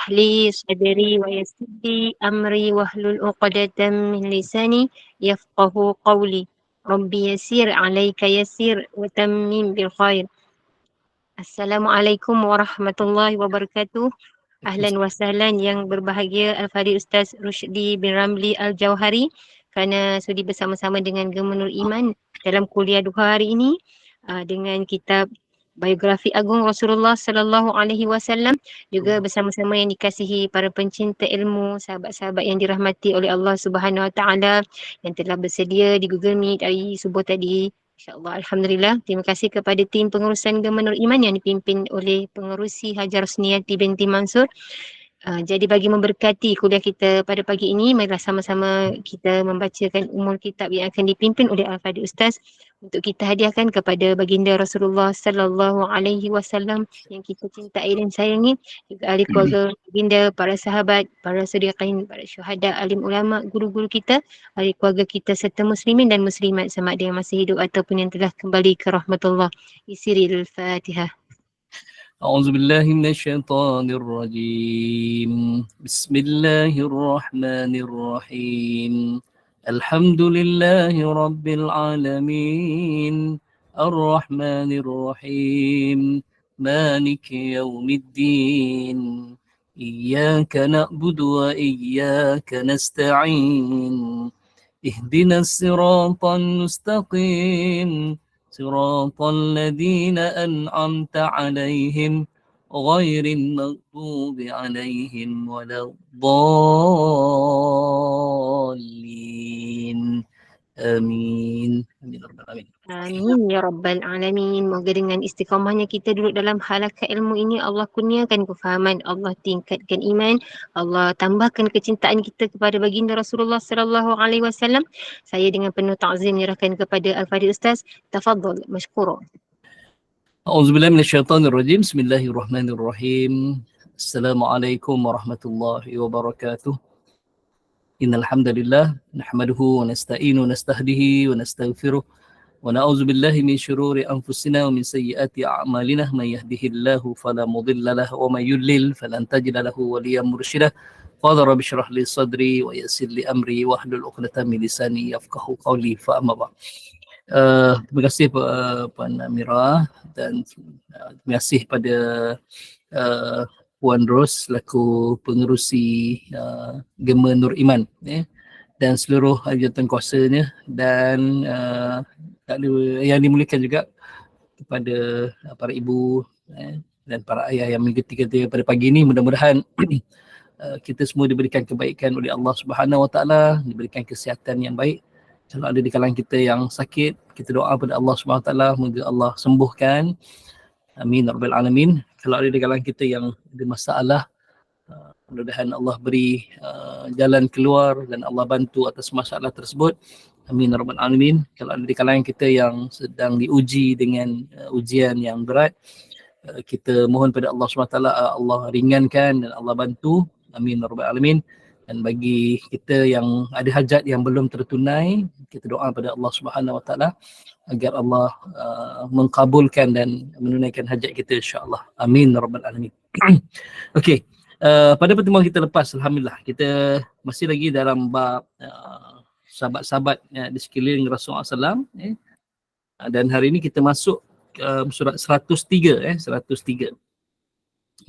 لي صدري ويسر لي أمري واحلل عقدة من لساني يفقه قولي. ربي يسير عليك يسير وتمم بالخير. Assalamualaikum warahmatullahi wabarakatuh. Ahlan wa sahlan yang berbahagia Al-Fadhil Ustaz Rushdi bin Ramli Al-Jauhari kerana sudi bersama-sama dengan Gema Nur Iman dalam kuliah 2 hari ini dengan kitab Biografi Agung Rasulullah Sallallahu Alaihi Wasallam, juga bersama-sama yang dikasihi para pencinta ilmu, sahabat-sahabat yang dirahmati oleh Allah Subhanahu Wa Taala yang telah bersedia di Google Meet hari subuh tadi. InsyaAllah, Alhamdulillah. Terima kasih kepada tim pengurusan Gema Nur Iman yang dipimpin oleh pengerusi Hajar Rosniati binti Mansur. Jadi bagi memberkati kuliah kita pada pagi ini, marilah sama-sama kita membacakan umul kitab yang akan dipimpin oleh Al-Fadhil Ustaz untuk kita hadiahkan kepada baginda Rasulullah Sallallahu Alaihi Wasallam yang kita cintai dan sayangi, juga ahli keluarga baginda, para sahabat, para sediqin, para syuhada, alim ulama, guru-guru kita, ahli keluarga kita serta muslimin dan muslimat sama ada yang masih hidup ataupun yang telah kembali ke rahmatullah. Isiril Fatihah. أعوذ بالله من الشيطان الرجيم بسم الله الرحمن الرحيم الحمد لله رب العالمين الرحمن الرحيم مالك يوم الدين إياك نعبد وإياك نستعين اهدنا الصراط المستقيم صراط الذين أنعمت عليهم غير المغضوب عليهم ولا الضالين آمين آمين رب العالمين. Amin ya rabbal alamin. Moga dengan istiqamahnya kita duduk dalam halaqah ilmu ini, Allah kurniakan kefahaman, Allah tingkatkan iman, Allah tambahkan kecintaan kita kepada baginda Rasulullah sallallahu alaihi wasallam. Saya dengan penuh ta'zim menyerahkan kepada Al-Fadhil Ustaz. Tafadhal mashkura. أعوذ بالله من الشيطان الرجيم بسم الله الرحمن الرحيم السلام عليكم ورحمة الله وبركاته إن الحمد لله نحمده ونستعينه ونستهديه ونستغفره ونعوذ بالله من شرور أنفسنا ومن سيئات أعمالنا من يهده الله فلا مضل له ومن يضلل فلن تجد له وليا مرشدا قال رب اشرح لي صدري ويسر لي أمري واحلل عقدة من لساني يفقهوا قولي فأما بعد. Terima kasih Puan Amira dan terima kasih pada Puan Ros selaku pengerusi Gema Nur Iman dan seluruh jawatankuasanya dan yang dimuliakan juga kepada para ibu dan para ayah yang mengikuti kita pada pagi ini. Mudah-mudahan kita semua diberikan kebaikan oleh Allah Subhanahu Wa Taala, diberikan kesihatan yang baik. Kalau ada di kalangan kita yang sakit, kita doa pada Allah Subhanahu Wa Taala moga Allah sembuhkan. Amin rabbal alamin. Kalau ada di kalangan kita yang ada masalah, mudah-mudahan Allah beri jalan keluar dan Allah bantu atas masalah tersebut. Amin rabbal alamin. Kalau ada di kalangan kita yang sedang diuji dengan ujian yang berat, kita mohon pada Allah SWT Allah ringankan dan Allah bantu. Amin rabbal alamin. Dan bagi kita yang ada hajat yang belum tertunai, kita doa pada Allah Subhanahu Wa Taala agar Allah mengkabulkan dan menunaikan hajat kita insya-Allah. Amin rabbal alamin. Okey. Pada pertemuan kita lepas, alhamdulillah kita masih lagi dalam bab sahabat-sahabat di sekeliling Rasulullah SAW, dan hari ini kita masuk surat 103 103,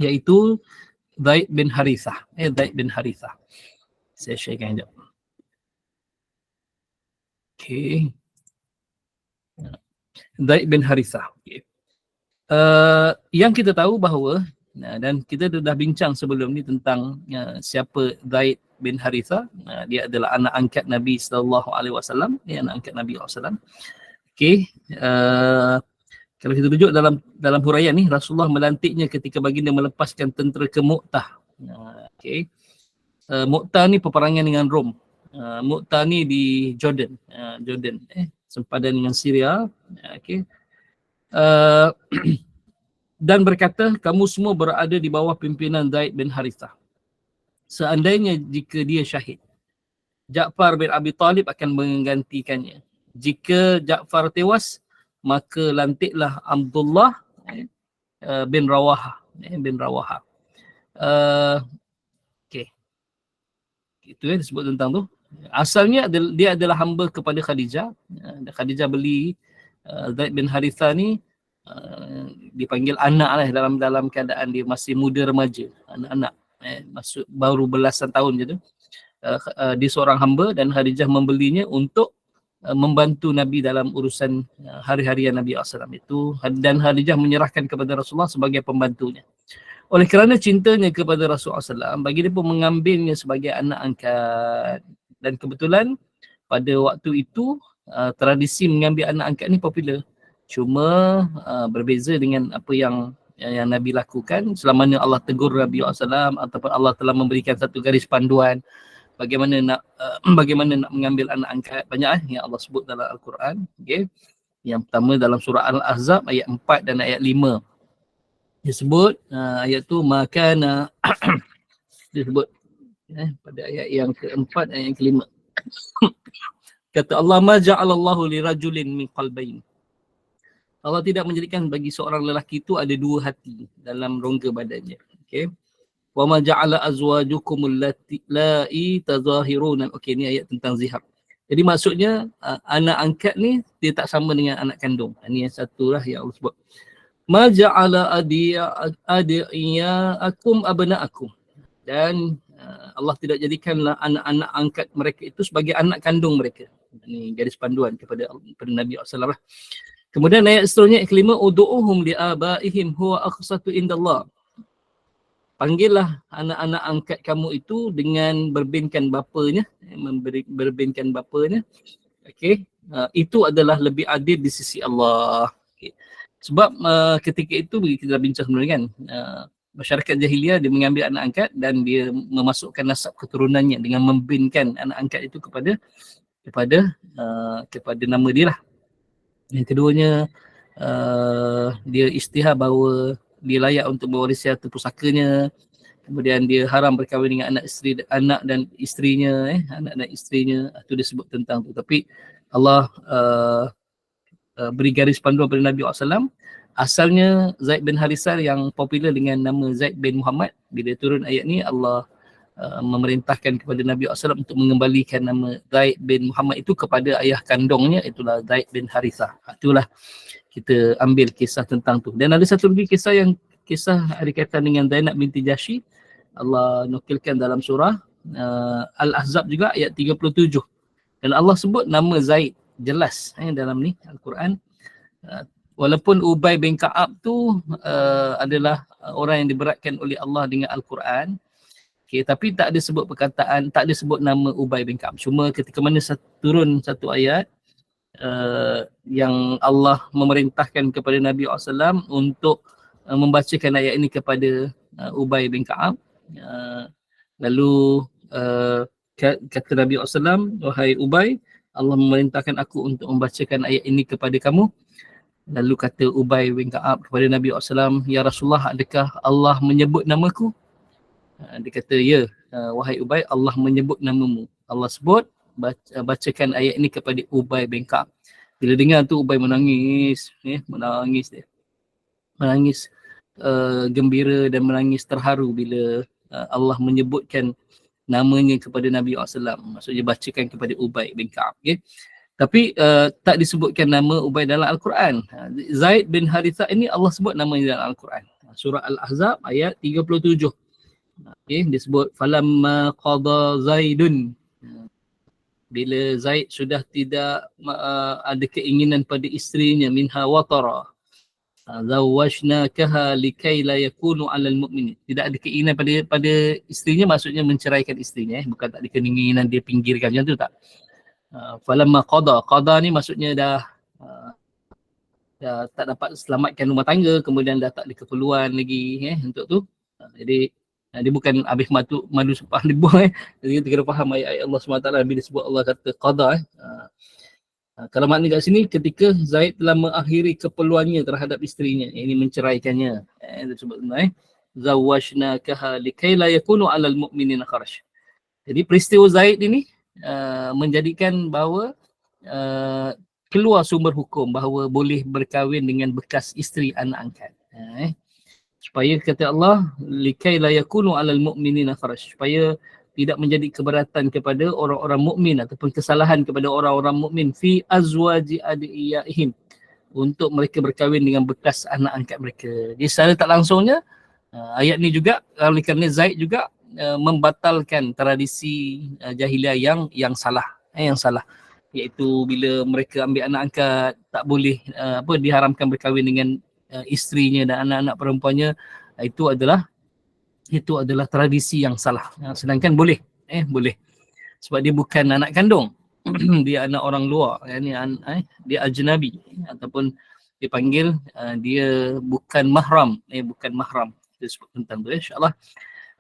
iaitu Zaid bin Harithah. Zaid bin Harithah. Saya sharekan sekejap. Okey. Zaid bin Harithah. Okay. Yang kita tahu bahawa dan kita dah bincang sebelum ni tentang siapa Zaid bin Harithah. Dia adalah anak angkat Nabi sallallahu alaihi wasallam, anak angkat Nabi sallallahu alaihi wasallam. Okey, kalau kita rujuk dalam huraian ni, Rasulullah melantiknya ketika baginda melepaskan tentera ke Mu'tah. Okey. Mu'tah ni peperangan dengan Rom. Mu'tah ni di Jordan, sempadan dengan Syria. Okey. Dan berkata, kamu semua berada di bawah pimpinan Zaid bin Harithah. Seandainya jika dia syahid, Ja'far bin Abi Talib akan menggantikannya. Jika Ja'far tewas, maka lantiklah Abdullah bin Rawaha. Okey. Itu disebut tentang tu. Asalnya dia adalah hamba kepada Khadijah. Khadijah beli Zaid bin Harithah ni dipanggil anak lah dalam keadaan dia masih muda remaja, anak-anak. Masuk baru belasan tahun je tu. Dia seorang hamba dan Khadijah membelinya untuk membantu Nabi dalam urusan hari-harian Nabi SAW itu, dan Khadijah menyerahkan kepada Rasulullah sebagai pembantunya. Oleh kerana cintanya kepada Rasulullah SAW, bagi dia pun mengambilnya sebagai anak angkat. Dan kebetulan pada waktu itu tradisi mengambil anak angkat ni popular. Cuma berbeza dengan apa yang Nabi lakukan selamanya Allah tegur Nabi SAW ataupun Allah telah memberikan satu garis panduan bagaimana nak mengambil anak angkat. Banyak yang Allah sebut dalam Al-Quran. Okay. Yang pertama dalam surah Al-Ahzab ayat 4 dan ayat 5. Disebut ayat tu makana disebut pada ayat yang keempat, ayat yang kelima. Kata Allah, ma ja'alallahu li rajulin min qalbayn. Allah tidak menjadikan bagi seorang lelaki itu ada dua hati dalam rongga badannya. Okey. Wa ma ja'ala azwajukum allati tazahiruna. Okey, ni ayat tentang zihar. Jadi maksudnya anak angkat ni dia tak sama dengan anak kandung. Ini yang satu lah yang Allah sebut. Ma ja'ala adiyakum abna'akum. Dan Allah tidak jadikanlah anak-anak angkat mereka itu sebagai anak kandung mereka. Ini garis panduan kepada Nabi SAW. Kemudian ayat seterusnya yang kelima, udu'uhum li'abaihim huwa aqsatu indallah. Panggillah anak-anak angkat kamu itu dengan berbinkan bapanya, berbinkan bapanya. Okey, itu adalah lebih adil di sisi Allah. Okay. Sebab ketika itu kita dah bincang sebenarnya kan, masyarakat jahiliah dia mengambil anak angkat dan dia memasukkan nasab keturunannya dengan membinkan anak angkat itu kepada nama dia lah. Yang keduanya dia istihar bahawa dia layak untuk mewarisi harta pusakanya. Kemudian dia haram berkahwin dengan anak dan isterinya, anak dan isterinya. Itu dia sebut tentang tu. Tapi Allah beri garis panduan pada Nabi SAW. Asalnya Zaid bin Harithah yang popular dengan nama Zaid bin Muhammad. Bila turun ayat ni Allah memerintahkan kepada Nabi SAW untuk mengembalikan nama Zaid bin Muhammad itu kepada ayah kandungnya, itulah Zaid bin Harithah. Itulah kita ambil kisah tentang tu. Dan ada satu lagi kisah ada kaitan dengan Zainab binti Jahsy. Allah nukilkan dalam surah Al-Ahzab juga ayat 37. Dan Allah sebut nama Zaid jelas dalam ni Al-Quran. Walaupun Ubay bin Ka'ab tu adalah orang yang diberatkan oleh Allah dengan Al-Quran. Okay, tapi tak ada sebut perkataan, tak ada sebut nama Ubay bin Ka'ab. Cuma ketika mana turun satu ayat yang Allah memerintahkan kepada Nabi SAW untuk membacakan ayat ini kepada Ubay bin Ka'ab. Lalu kata Nabi SAW, wahai Ubay, Allah memerintahkan aku untuk membacakan ayat ini kepada kamu. Lalu kata Ubay bin Ka'ab kepada Nabi SAW, ya Rasulullah, adakah Allah menyebut namaku? Dia kata, ya, wahai Ubay, Allah menyebut namamu. Allah sebut, bacakan ayat ini kepada Ubay bin Ka'ab. Bila dengar tu Ubay menangis, menangis gembira dan menangis terharu bila Allah menyebutkan namanya kepada Nabi SAW. Maksudnya bacakan kepada Ubay bin Ka'ab. Okay? Tapi tak disebutkan nama Ubay dalam Al-Quran. Zaid bin Harithah ini Allah sebut namanya dalam Al-Quran. Surah Al-Ahzab ayat 37. Okay, disebut falamma qada Zaidun. Bila Zaid sudah tidak ada keinginan pada isterinya, minha watara, zawwajnakaha likai la yakunu 'alal mu'minin. Tidak ada keinginan pada isterinya, maksudnya menceraikan isterinya, bukan tak ada keinginan dia pinggirkan, macam tu tak. Falamma qada ni maksudnya dah tak dapat selamatkan rumah tangga, kemudian dah tak ada keperluan lagi untuk tu. Jadi dia bukan habis madu sepah dibuang. Jadi kita kena faham ayat Allah SWT bila sebut Allah kata qada. Kalau makna kat sini ketika Zaid telah mengakhiri keperluannya terhadap isterinya, ini menceraikannya. Disebut zawwajnakaha likai la yakunu 'alal mu'minina kharaj. Jadi peristiwa Zaid ini menjadikan bahawa keluar sumber hukum bahawa boleh berkahwin dengan bekas isteri anak angkat. supaya kata Allah likai la yakunu 'alal mu'minina haraj, supaya tidak menjadi keberatan kepada orang-orang mukmin ataupun kesalahan kepada orang-orang mukmin fi azwaji adiyaihim, untuk mereka berkahwin dengan bekas anak angkat mereka. Jadi secara tak langsungnya ayat ni juga oleh kerana Zaid juga membatalkan tradisi jahiliah yang salah, yang salah, iaitu bila mereka ambil anak angkat tak boleh diharamkan berkahwin dengan isterinya dan anak-anak perempuannya. Itu adalah tradisi yang salah. Sedangkan boleh, boleh, sebab dia bukan anak kandung. Dia anak orang luar, dia ajnabi, ataupun dipanggil dia bukan mahram, bukan mahram. Kita sebut tentang tu, insya-Allah.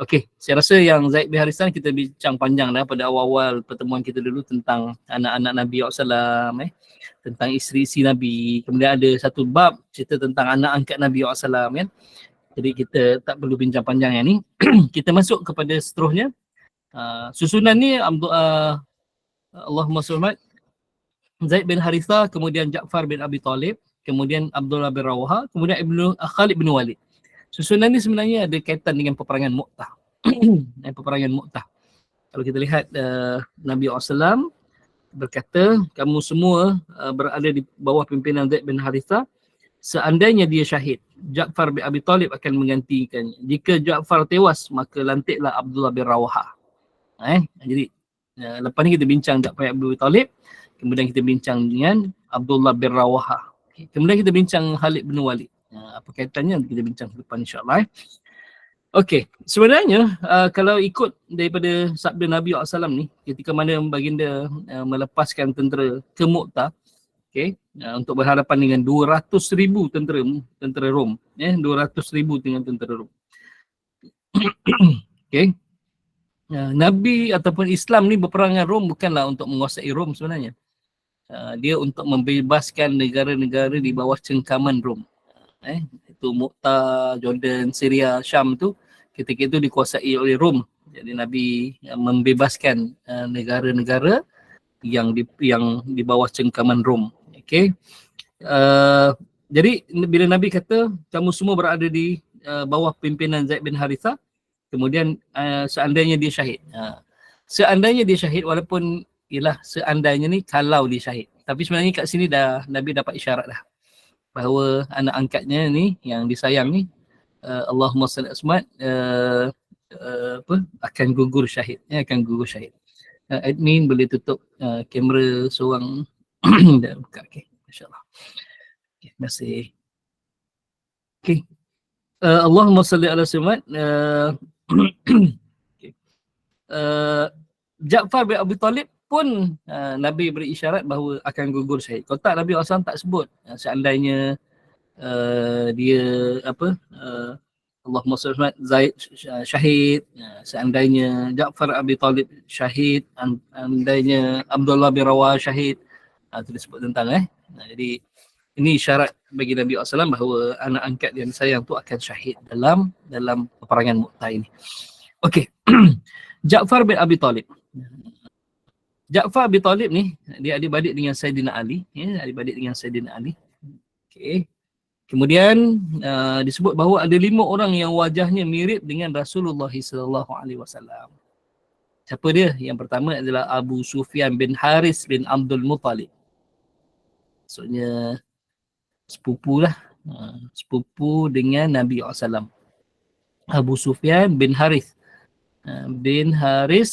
Okey, saya rasa yang Zaid bin Haritha kita bincang panjang dah pada awal-awal pertemuan kita dulu tentang anak-anak Nabi SAW, tentang isteri-isteri Nabi. Kemudian ada satu bab cerita tentang anak angkat Nabi SAW, kan. Jadi kita tak perlu bincang panjang yang ni. Kita masuk kepada seterusnya. Susunan ni Allahumma salli Zaid bin Haritha, kemudian Ja'far bin Abi Talib, kemudian Abdullah bin Rawaha, kemudian Khalid bin Walid. Susunan ni sebenarnya ada kaitan dengan peperangan Mu'tah. Peperangan Mu'tah. Kalau kita lihat Nabi SAW berkata, kamu semua berada di bawah pimpinan Zaid bin Haritha. Seandainya dia syahid, Ja'far bin Abi Talib akan menggantikannya. Jika Ja'far tewas, maka lantiklah Abdullah bin Rawaha. Jadi lepas ni kita bincang Ja'far bin Abi Talib, kemudian kita bincang dengan Abdullah bin Rawaha. Kemudian kita bincang Khalid bin Walid. Apa kaitannya kita bincang depan, insya-Allah. Okey, sebenarnya kalau ikut daripada sabda Nabi SAW ni, ketika mana baginda melepaskan tentera ke Mu'tah, untuk berhadapan dengan 200,000 tentera Rom, 200,000 dengan tentera Rom. Nabi ataupun Islam ni berperang dengan Rom bukanlah untuk menguasai Rom sebenarnya. Dia untuk membebaskan negara-negara di bawah cengkaman Rom. Itu Mu'tah, Jordan, Syria, Syam tu ketika itu dikuasai oleh Rom. Jadi Nabi membebaskan negara-negara yang di bawah cengkaman Rom. Jadi bila Nabi kata kamu semua berada di bawah pimpinan Zaid bin Haritha, kemudian seandainya dia syahid. Seandainya dia syahid, walaupun seandainya ni kalau dia syahid. Tapi sebenarnya kat sini dah Nabi dapat isyarat dah bahawa anak angkatnya ni yang disayang ni Allahumma salli asmat akan gugur syahid, akan gugur syahid. Admin boleh tutup kamera seorang dan buka, insya-Allah. Terima kasih. Allahumma salli ala asmat. Ja'far bin Abi Talib pun Nabi beri isyarat bahawa akan gugur syahid. Kalau tak, Nabi SAW tak sebut seandainya dia Allahumma salli ala Zaid syahid, seandainya Ja'far Abi Talib syahid, seandainya Abdullah bin Rawah syahid, itu disebut tentang jadi ini isyarat bagi Nabi SAW bahawa anak angkat yang sayang tu akan syahid dalam peperangan Mu'tah ini. Okey. Ja'far bin Abi Talib. Ja'far bin Talib ni dia adik-beradik dengan Saidina Ali, adik-beradik dengan Saidina Ali. Okey. Kemudian disebut bahawa ada 5 orang yang wajahnya mirip dengan Rasulullah SAW. Siapa dia? Yang pertama adalah Abu Sufyan bin Haris bin Abdul Muttalib. Maksudnya sepupu lah. Sepupu dengan Nabi SAW. Abu Sufyan bin Haris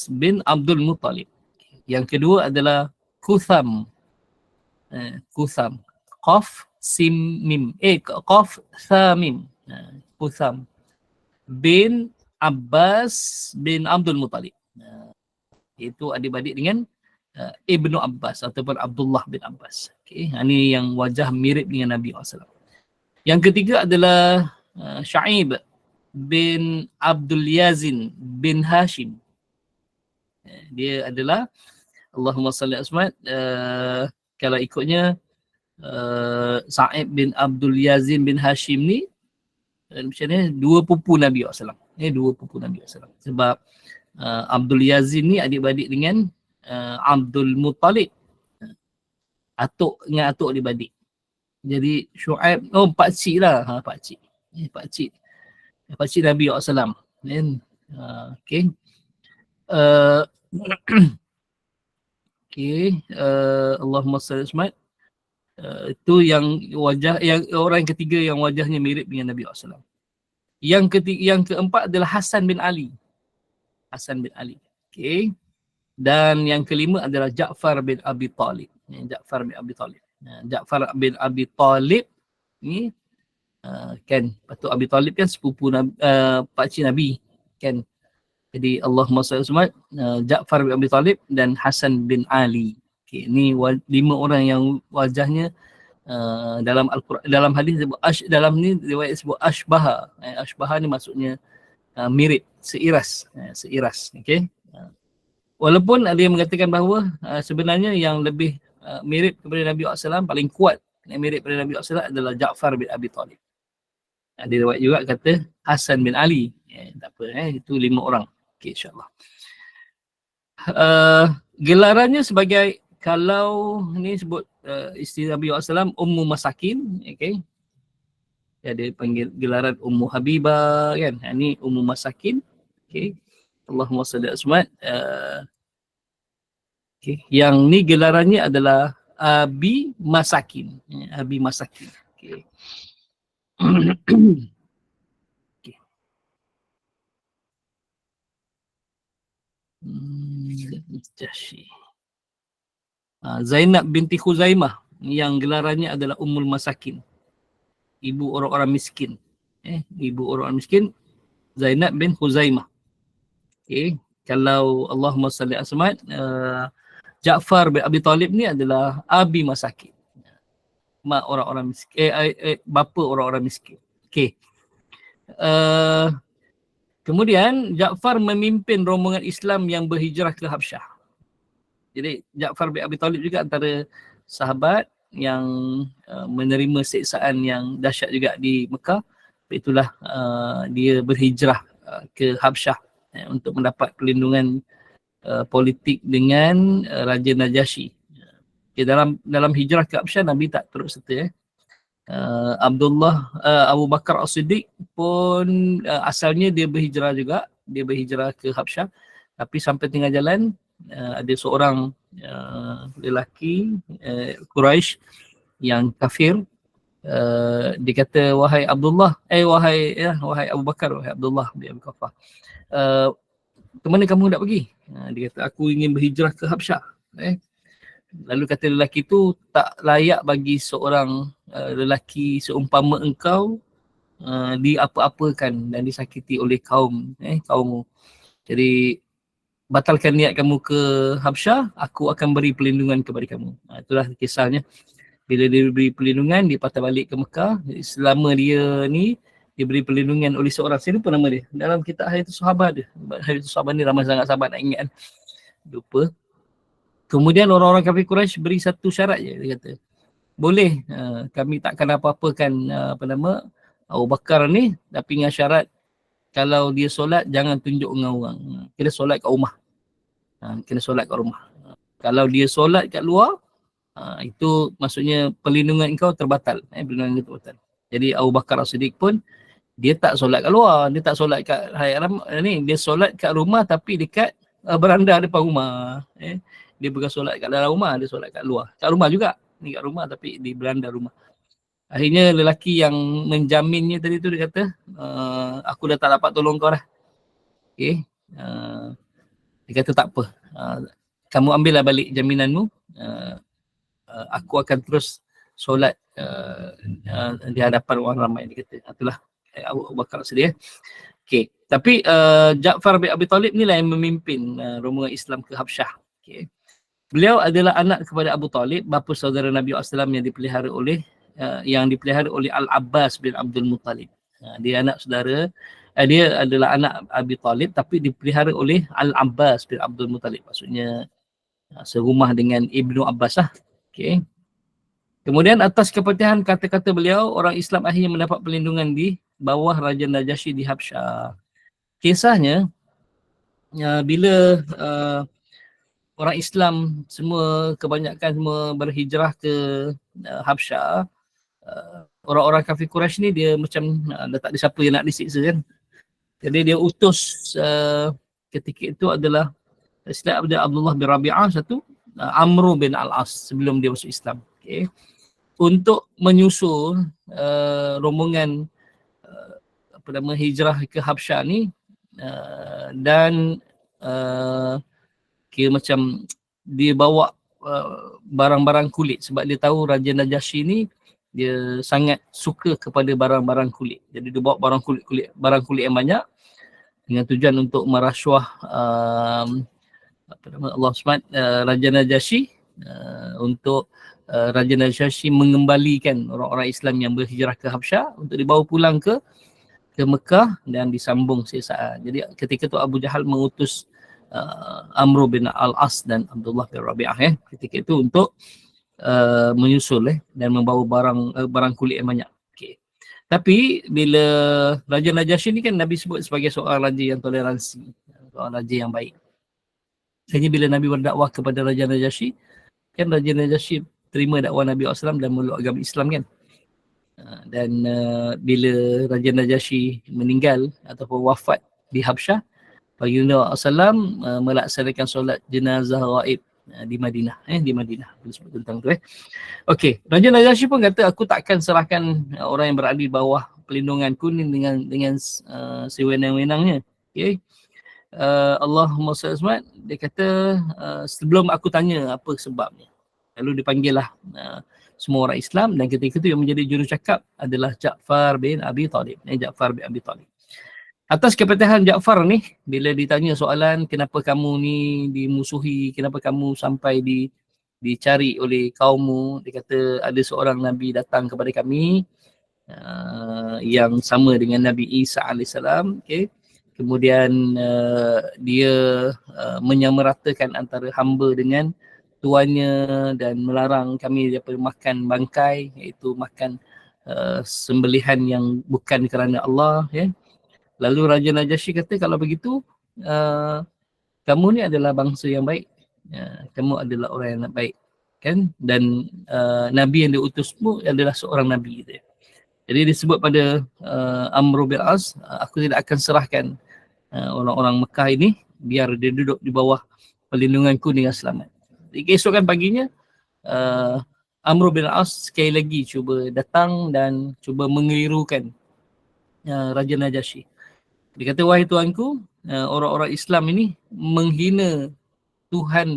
bin Abdul Muttalib. Yang kedua adalah Qutham. Qutham. Qaf sim mim. Qaf tha mim. Qutham bin Abbas bin Abdul Muttalib. Itu adik-beradik dengan Ibnu Abbas ataupun Abdullah bin Abbas. Ini yang wajah mirip dengan Nabi SAW. Yang ketiga adalah Sya'ib bin Abdul Yazin bin Hashim. Dia adalah Allahumma salli asmat kalau ikutnya Sa'ib bin Abdul Yazin bin Hashim ni macam ni, dua pupu Nabi SAW. Dua pupu Nabi SAW. Sebab Abdul Yazin ni adik-beradik dengan Abdul Muttalib. Atuk dengan atuk adik-beradik. Jadi Syuaib, pakcik lah. Pakcik. Pakcik. pakcik Nabi SAW. Kan? Okay. Uh, okay. Allahumma salli Muhammad. Itu yang wajah, yang orang ketiga yang wajahnya mirip dengan Nabi SAW. Yang keempat adalah Hasan bin Ali. Hasan bin Ali. Okay. Dan yang kelima adalah Ja'far bin Abi Talib. Ja'far bin Abi Talib. Ja'far bin Abi Talib ni kan, patut Abi Talib kan sepupu pakcik Nabi kan. Jadi Allahumma salli Ja'far bin Abi Talib dan Hasan bin Ali. Okay, ni 5 orang yang wajahnya dalam Al-Quran, dalam hadis sebut dalam ni riwayat sebut ashbaha. Ashbaha ni maksudnya mirip, seiras, seiras. Okey. Walaupun ada yang mengatakan bahawa sebenarnya yang lebih mirip kepada Nabi SAW, paling kuat yang mirip kepada Nabi SAW adalah Ja'far bin Abi Talib. Ada riwayat juga kata Hasan bin Ali. Tak apa, itu 5 orang. Okay, insyaAllah. Gelarannya sebagai, kalau ni sebut isteri Nabi SAW, Ummu Masakin. Okay. Dia panggil gelaran Ummu Habibah kan. Ini Ummu Masakin. Okay. Allahumma salli asmat. Okay. Yang ni gelarannya adalah Abi Masakin. Abi Masakin. Okay. Zainab binti Khuzaimah yang gelarannya adalah Ummul Masakin, ibu orang-orang miskin. Ibu orang-orang miskin, Zainab bin Khuzaimah. Okay. Kalau Allahumma salli asmat, Ja'far bin Abi Talib ni adalah Abi Masakin, mak orang-orang miskin, bapa orang-orang miskin. Okay. Kemudian Ja'far memimpin rombongan Islam yang berhijrah ke Habsyah. Jadi Ja'far bin Abi Talib juga antara sahabat yang menerima siksaan yang dahsyat juga di Mekah. Itulah dia berhijrah ke Habsyah untuk mendapat perlindungan politik dengan Raja Najasyi. Okay, dalam hijrah ke Habsyah Nabi tak turut serta. Abdullah Abu Bakar As-Siddiq pun asalnya dia berhijrah juga. Dia berhijrah ke Habsyah. Tapi sampai tengah jalan ada seorang lelaki Quraisy yang kafir. Dia kata, wahai Abdullah, wahai Abu Bakar, wahai Abdullah bin Abi Quhafah, ke mana kamu nak pergi? Dia kata, aku ingin berhijrah ke Habsyah. Lalu kata lelaki tu, tak layak bagi seorang lelaki seumpama engkau diapa-apakan dan disakiti oleh kaummu. Jadi batalkan niat kamu ke Habsyah, aku akan beri perlindungan kepada kamu. Itulah kisahnya. Bila dia beri perlindungan, dia patah balik ke Mekah. Selama dia ni, dia beri perlindungan oleh seorang, saya lupa nama dia. Dalam kitab Hayatus Sahabat dia. Hayatus Sahabat ni ramai sangat sahabat nak ingat. Lupa. Kemudian orang-orang kafir Quraisy beri satu syarat je. Dia kata, boleh, kami takkan apa-apakan Abu Bakar ni, tapi dengan syarat kalau dia solat jangan tunjuk dengan orang. Kena solat kat rumah. Kena solat kat rumah. Kalau dia solat kat luar, itu maksudnya perlindungan kau terbatal. Perlindungan kau terbatal. Jadi Abu Bakar As-Siddiq pun dia tak solat kat luar, dia tak solat kat haram ni, dia solat kat rumah tapi dekat beranda depan rumah. Dia bukan solat kat dalam rumah, dia solat kat luar. Kat rumah juga. Ni kat rumah tapi di beranda rumah. Akhirnya lelaki yang menjaminnya tadi tu dia kata, aku dah tak dapat tolong kau dah. Okay. Dia kata tak apa. Kamu ambillah balik jaminanmu. Aku akan terus solat di hadapan orang ramai. Dia kata. Itulah Abu Bakar sedih. Okay. Tapi Ja'far bin Abi Talib ni lah yang memimpin rombongan Islam ke Habsyah. Okay. Beliau adalah anak kepada Abu Talib, bapa saudara Nabi SAW yang dipelihara oleh Al-Abbas bin Abdul Muttalib. Dia anak saudara, dia adalah anak Abi Talib tapi dipelihara oleh Al-Abbas bin Abdul Muttalib. Maksudnya serumah dengan Ibnu Abbas lah. Okay. Kemudian atas kepatihan kata-kata beliau, orang Islam akhirnya mendapat perlindungan di bawah Raja Najasyi di Habsyah. Kisahnya, bila orang Islam semua, kebanyakan semua berhijrah ke Habsyah, orang-orang kafir Quraisy ni dia macam dah tak ada siapa yang nak disiksa kan. Jadi dia utus ketika itu adalah Islam ada Abdullah bin Rabi'ah satu, Amr bin Al-As sebelum dia masuk Islam. Okay. Untuk menyusul rombongan apa nama hijrah ke Habsyah ni dan kira macam dia bawa barang-barang kulit sebab dia tahu Raja Najasyi ni dia sangat suka kepada barang-barang kulit. Jadi dia bawa barang kulit yang banyak dengan tujuan untuk merasuah apa nama Allah SWT Raja Najasyi untuk Raja Najasyi mengembalikan orang-orang Islam yang berhijrah ke Habsyah untuk dibawa pulang ke Mekah dan disambung siasat. Jadi ketika tu Abu Jahal mengutus Amr bin Al-As dan Abdullah bin Rabi'ah ketika itu untuk menyusul dan membawa barang kulit yang banyak. Okay. Tapi bila Raja Najasyi ni kan Nabi sebut sebagai seorang raja yang toleransi, seorang raja yang baik. Hanya bila Nabi berdakwah kepada Raja Najasyi, kan Raja Najasyi terima dakwah Nabi SAW dan meluk agama Islam kan. Dan bila Raja Najasyi meninggal ataupun wafat di Habsyah, Baginda SAW melaksanakan solat jenazah ghaib di Madinah. Di Madinah. Boleh sebut tentang tu. Okey, Raja Najasyi pun kata aku takkan serahkan orang yang berada di bawah pelindunganku ni dengan sewenang-wenangnya. Okey. Allahumma salli alaihi wasallam, dia kata sebelum aku tanya apa sebabnya. Lalu dipanggillah semua orang Islam dan ketika itu yang menjadi jurucakap adalah Ja'far bin Abi Talib. Ja'far bin Abi Talib. Atas kepetihan Ja'far ni, bila ditanya soalan kenapa kamu ni dimusuhi, kenapa kamu sampai dicari oleh kaummu, dia kata ada seorang Nabi datang kepada kami yang sama dengan Nabi Isa AS. Okay. Kemudian dia menyamaratakan antara hamba dengan tuannya dan melarang kami daripada makan bangkai, iaitu makan sembelihan yang bukan kerana Allah. Lalu Raja Najasyi kata kalau begitu kamu ni adalah bangsa yang baik, kamu adalah orang yang baik kan, dan Nabi yang diutusmu adalah seorang Nabi. Jadi disebut pada Amr bin As, aku tidak akan serahkan orang-orang Mekah ini biar dia duduk di bawah perlindunganku dengan selamat. Keesokan paginya Amr bin As sekali lagi cuba datang dan cuba mengelirukan Raja Najasyi. Dia kata, wahai tuanku, orang-orang Islam ini menghina Tuhan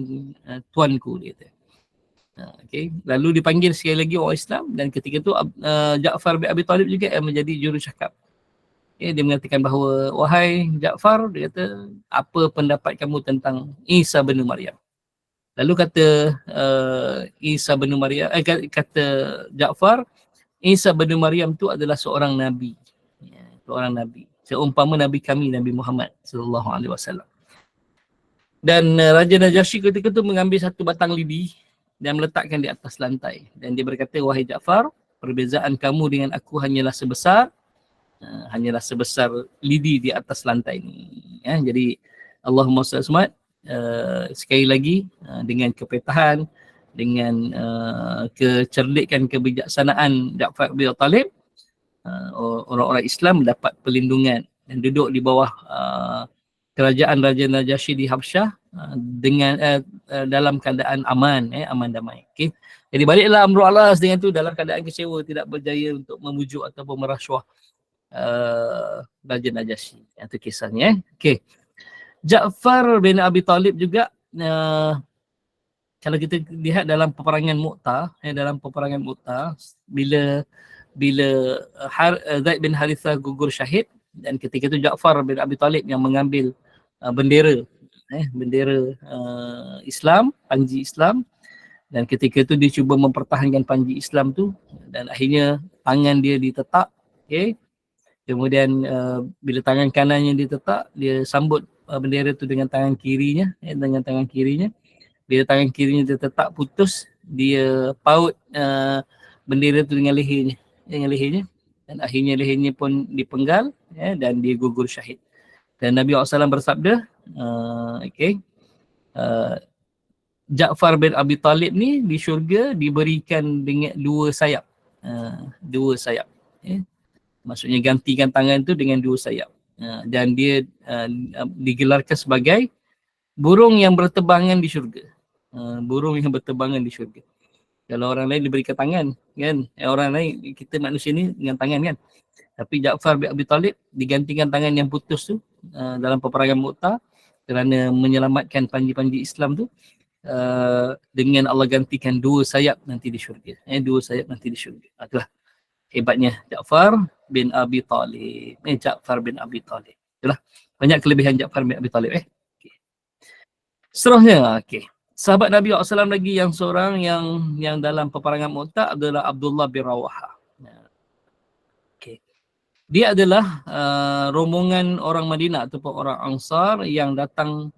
tuanku, dia kata. Okay. Lalu dipanggil sekali lagi orang Islam dan ketika itu Ja'far bin Abi Talib juga yang menjadi jurucakap. Okay. Dia mengatakan bahawa, wahai Ja'far, dia kata, apa pendapat kamu tentang Isa bin Maryam? Lalu kata Isa bin Maryam, kata Ja'far, Isa bin Maryam tu adalah seorang Nabi. Seorang Nabi. Seumpama Nabi kami, Nabi Muhammad sallallahu alaihi wasallam. Dan Raja Najasyi ketika itu mengambil satu batang lidi dan meletakkan di atas lantai. Dan dia berkata, wahai Ja'far, perbezaan kamu dengan aku hanyalah sebesar lidi di atas lantai ini. Jadi Allahumma salli alaihi sekali lagi dengan kepetahan, dengan kecerdikan, kebijaksanaan Ja'far bin Talib, orang-orang Islam mendapat perlindungan dan duduk di bawah kerajaan Raja Najasyi di Habsyah dengan dalam keadaan aman, aman damai. Okay. Jadi baliklah Amr bin Al-As dengan tu dalam keadaan kecewa, tidak berjaya untuk memujuk ataupun merasuah Raja Najasyi. Itu kisahnya. Okay. Ja'far bin Abi Talib juga kalau kita lihat dalam peperangan Mu'tah, bila Zaid bin Harithah gugur syahid dan ketika itu Ja'far bin Abi Talib yang mengambil bendera Islam, panji Islam, dan ketika itu dia cuba mempertahankan panji Islam tu dan akhirnya tangan dia ditetak. Okay. Kemudian bila tangan kanannya ditetak, dia sambut bendera tu dengan tangan kirinya, Bila tangan kirinya ditetak putus, dia paut bendera tu dengan lehernya, dan akhirnya lehernya pun dipenggal dan dia gugur syahid. Dan Nabi SAW bersabda, Ja'far bin Abi Talib ni di syurga diberikan dengan 2 sayap. dua sayap. Maksudnya gantikan tangan tu dengan dua sayap. Dan dia digelarkan sebagai burung yang berterbangan di syurga. Burung yang berterbangan di syurga. Kalau orang lain diberikan tangan kan, orang lain, kita manusia ni dengan tangan kan. Tapi Ja'far bin Abi Talib digantikan tangan yang putus tu dalam peperangan Mu'tah kerana menyelamatkan panji-panji Islam tu, dengan Allah gantikan dua sayap nanti di syurga. Dua sayap nanti di syurga. Itulah hebatnya Ja'far bin Abi Talib. Ja'far bin Abi Talib. Itulah banyak kelebihan Ja'far bin Abi Talib. Okay. Seterusnya, okay. Sahabat Nabi SAW lagi yang seorang yang dalam peperangan Mu'tah adalah Abdullah bin Rawaha. Okay. Dia adalah rombongan orang Madinah ataupun orang Ansar yang datang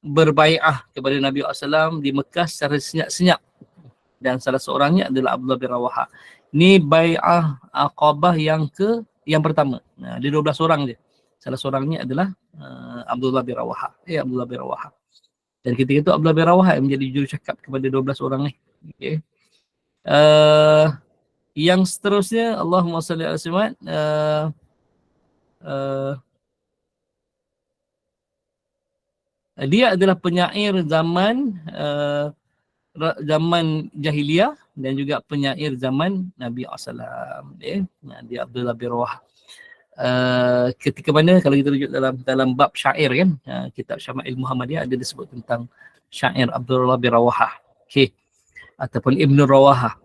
berbai'ah kepada Nabi SAW di Mekah secara senyap-senyap. Dan salah seorangnya adalah Abdullah bin Rawaha. Ni bai'ah Aqabah yang pertama. Dia 12 orang je. Salah seorangnya adalah Abdullah bin Rawaha. Abdullah bin Rawaha. Dan ketika itu Abdullah bin Rawaha yang menjadi jurucakap kepada 12 orang ni. Okay. Yang seterusnya, Allahumma salli ala Muhammad, dia adalah penyair zaman jahiliyah dan juga penyair zaman Nabi SAW. Dia Abdullah bin Rawaha. Ketika mana kalau kita rujuk dalam bab syair kan, kitab Syama'il Muhammadiyah ada disebut tentang syair Abdullah bin Rawaha. Okay. Ataupun Ibn Rawaha.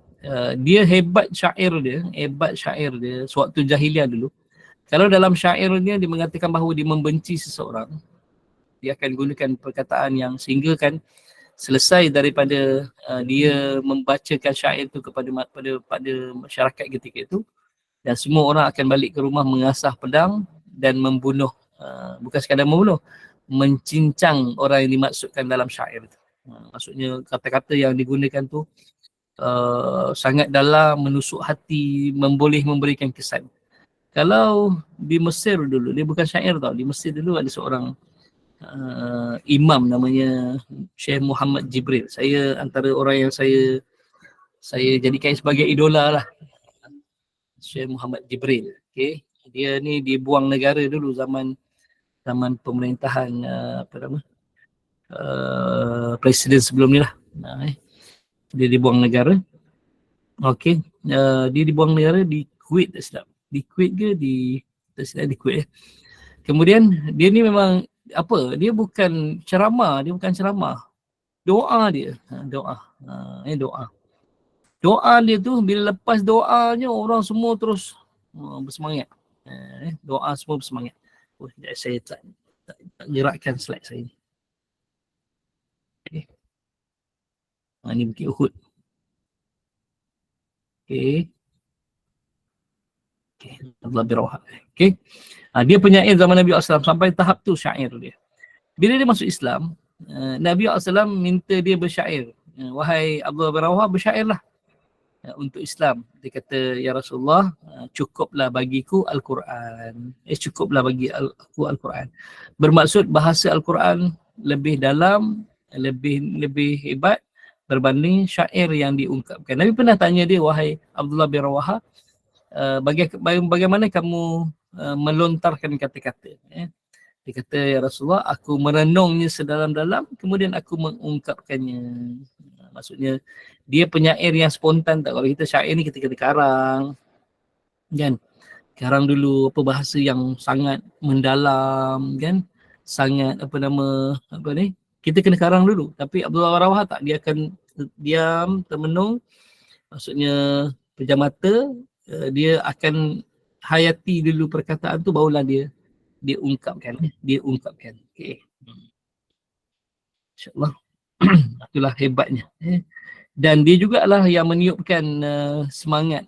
Dia hebat syair dia sewaktu jahiliyah dulu. Kalau dalam syairnya dia mengatakan bahawa dia membenci seseorang, dia akan gunakan perkataan yang sehingga kan selesai daripada dia membacakan syair itu kepada masyarakat ketika itu, dan semua orang akan balik ke rumah mengasah pedang dan membunuh, bukan sekadar membunuh, mencincang orang yang dimaksudkan dalam syair itu. Maksudnya kata-kata yang digunakan tu sangat dalam, menusuk hati, boleh memberikan kesan. Kalau di Mesir dulu, dia bukan syair tau, di Mesir dulu ada seorang imam namanya Syekh Muhammad Jibril. Saya antara orang yang saya jadikan sebagai idola lah, Syekh Muhammad Jibril. Okay. Dia ni dibuang negara dulu zaman pemerintahan presiden sebelum ni lah. Dia dibuang negara. Okey. Dia dibuang negara di Kuwait, tak silap. Di Kuwait ke tak silap di Kuwait. Kemudian dia ni memang dia bukan ceramah, doa dia. Doa dia tu bila lepas doanya orang semua terus bersemangat. Doa semua bersemangat. Saya tak gerakkan slide saya ni. Okay. Ni Bukit Uhud. Okay. Abdullah bin Rawaha. Okay. Dia penyair zaman Nabi SAW sampai tahap tu syair dia. Bila dia masuk Islam, Nabi SAW minta dia bersyair. Wahai Abdullah bin Rawaha, bersyairlah untuk Islam. Dia kata, ya Rasulullah, cukuplah bagiku Al-Quran. Cukuplah bagi aku Al-Quran. Bermaksud bahasa Al-Quran lebih dalam, lebih hebat berbanding syair yang diungkapkan. Nabi pernah tanya dia, wahai Abdullah bin Rawaha, bagaimana kamu melontarkan kata-kata? Dia kata, ya Rasulullah, aku merenungnya sedalam-dalam, kemudian aku mengungkapkannya. Maksudnya, dia penyair yang spontan tak. Kalau kita syair ni kita kena karang. Kan? Karang dulu, bahasa yang sangat mendalam, kan? Sangat, kita kena karang dulu. Tapi Abdullah bin Rawaha tak. Dia akan diam, termenung. Maksudnya, pejam mata, dia akan hayati dulu perkataan tu, barulah dia ungkapkan. Okay. InsyaAllah. Itulah hebatnya. Dan dia jugalah yang meniupkan semangat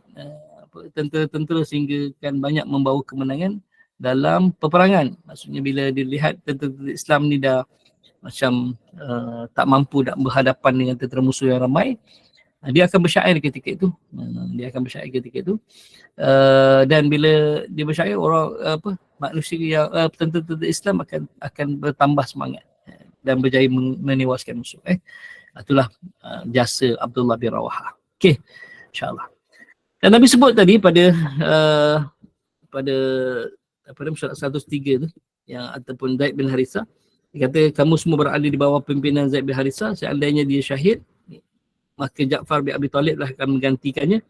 tentera-tentera sehingga kan banyak membawa kemenangan dalam peperangan. Maksudnya bila dilihat tentera Islam ni dah macam tak mampu nak berhadapan dengan tentera musuh yang ramai, dia akan bersyair ketika itu. Dan bila dia bersyair, orang manusia yang tentera Islam akan bertambah semangat dan berjaya menewaskan musuh. Itulah jasa Abdullah bin Rawaha. Okey. InsyaAllah. Dan Nabi sebut tadi pada pada surat 103 tu yang ataupun Zaid bin Harithah, dia kata kamu semua berada di bawah pimpinan Zaid bin Harithah, seandainya dia syahid maka Ja'far bin Abi Talib lah akan menggantikannya.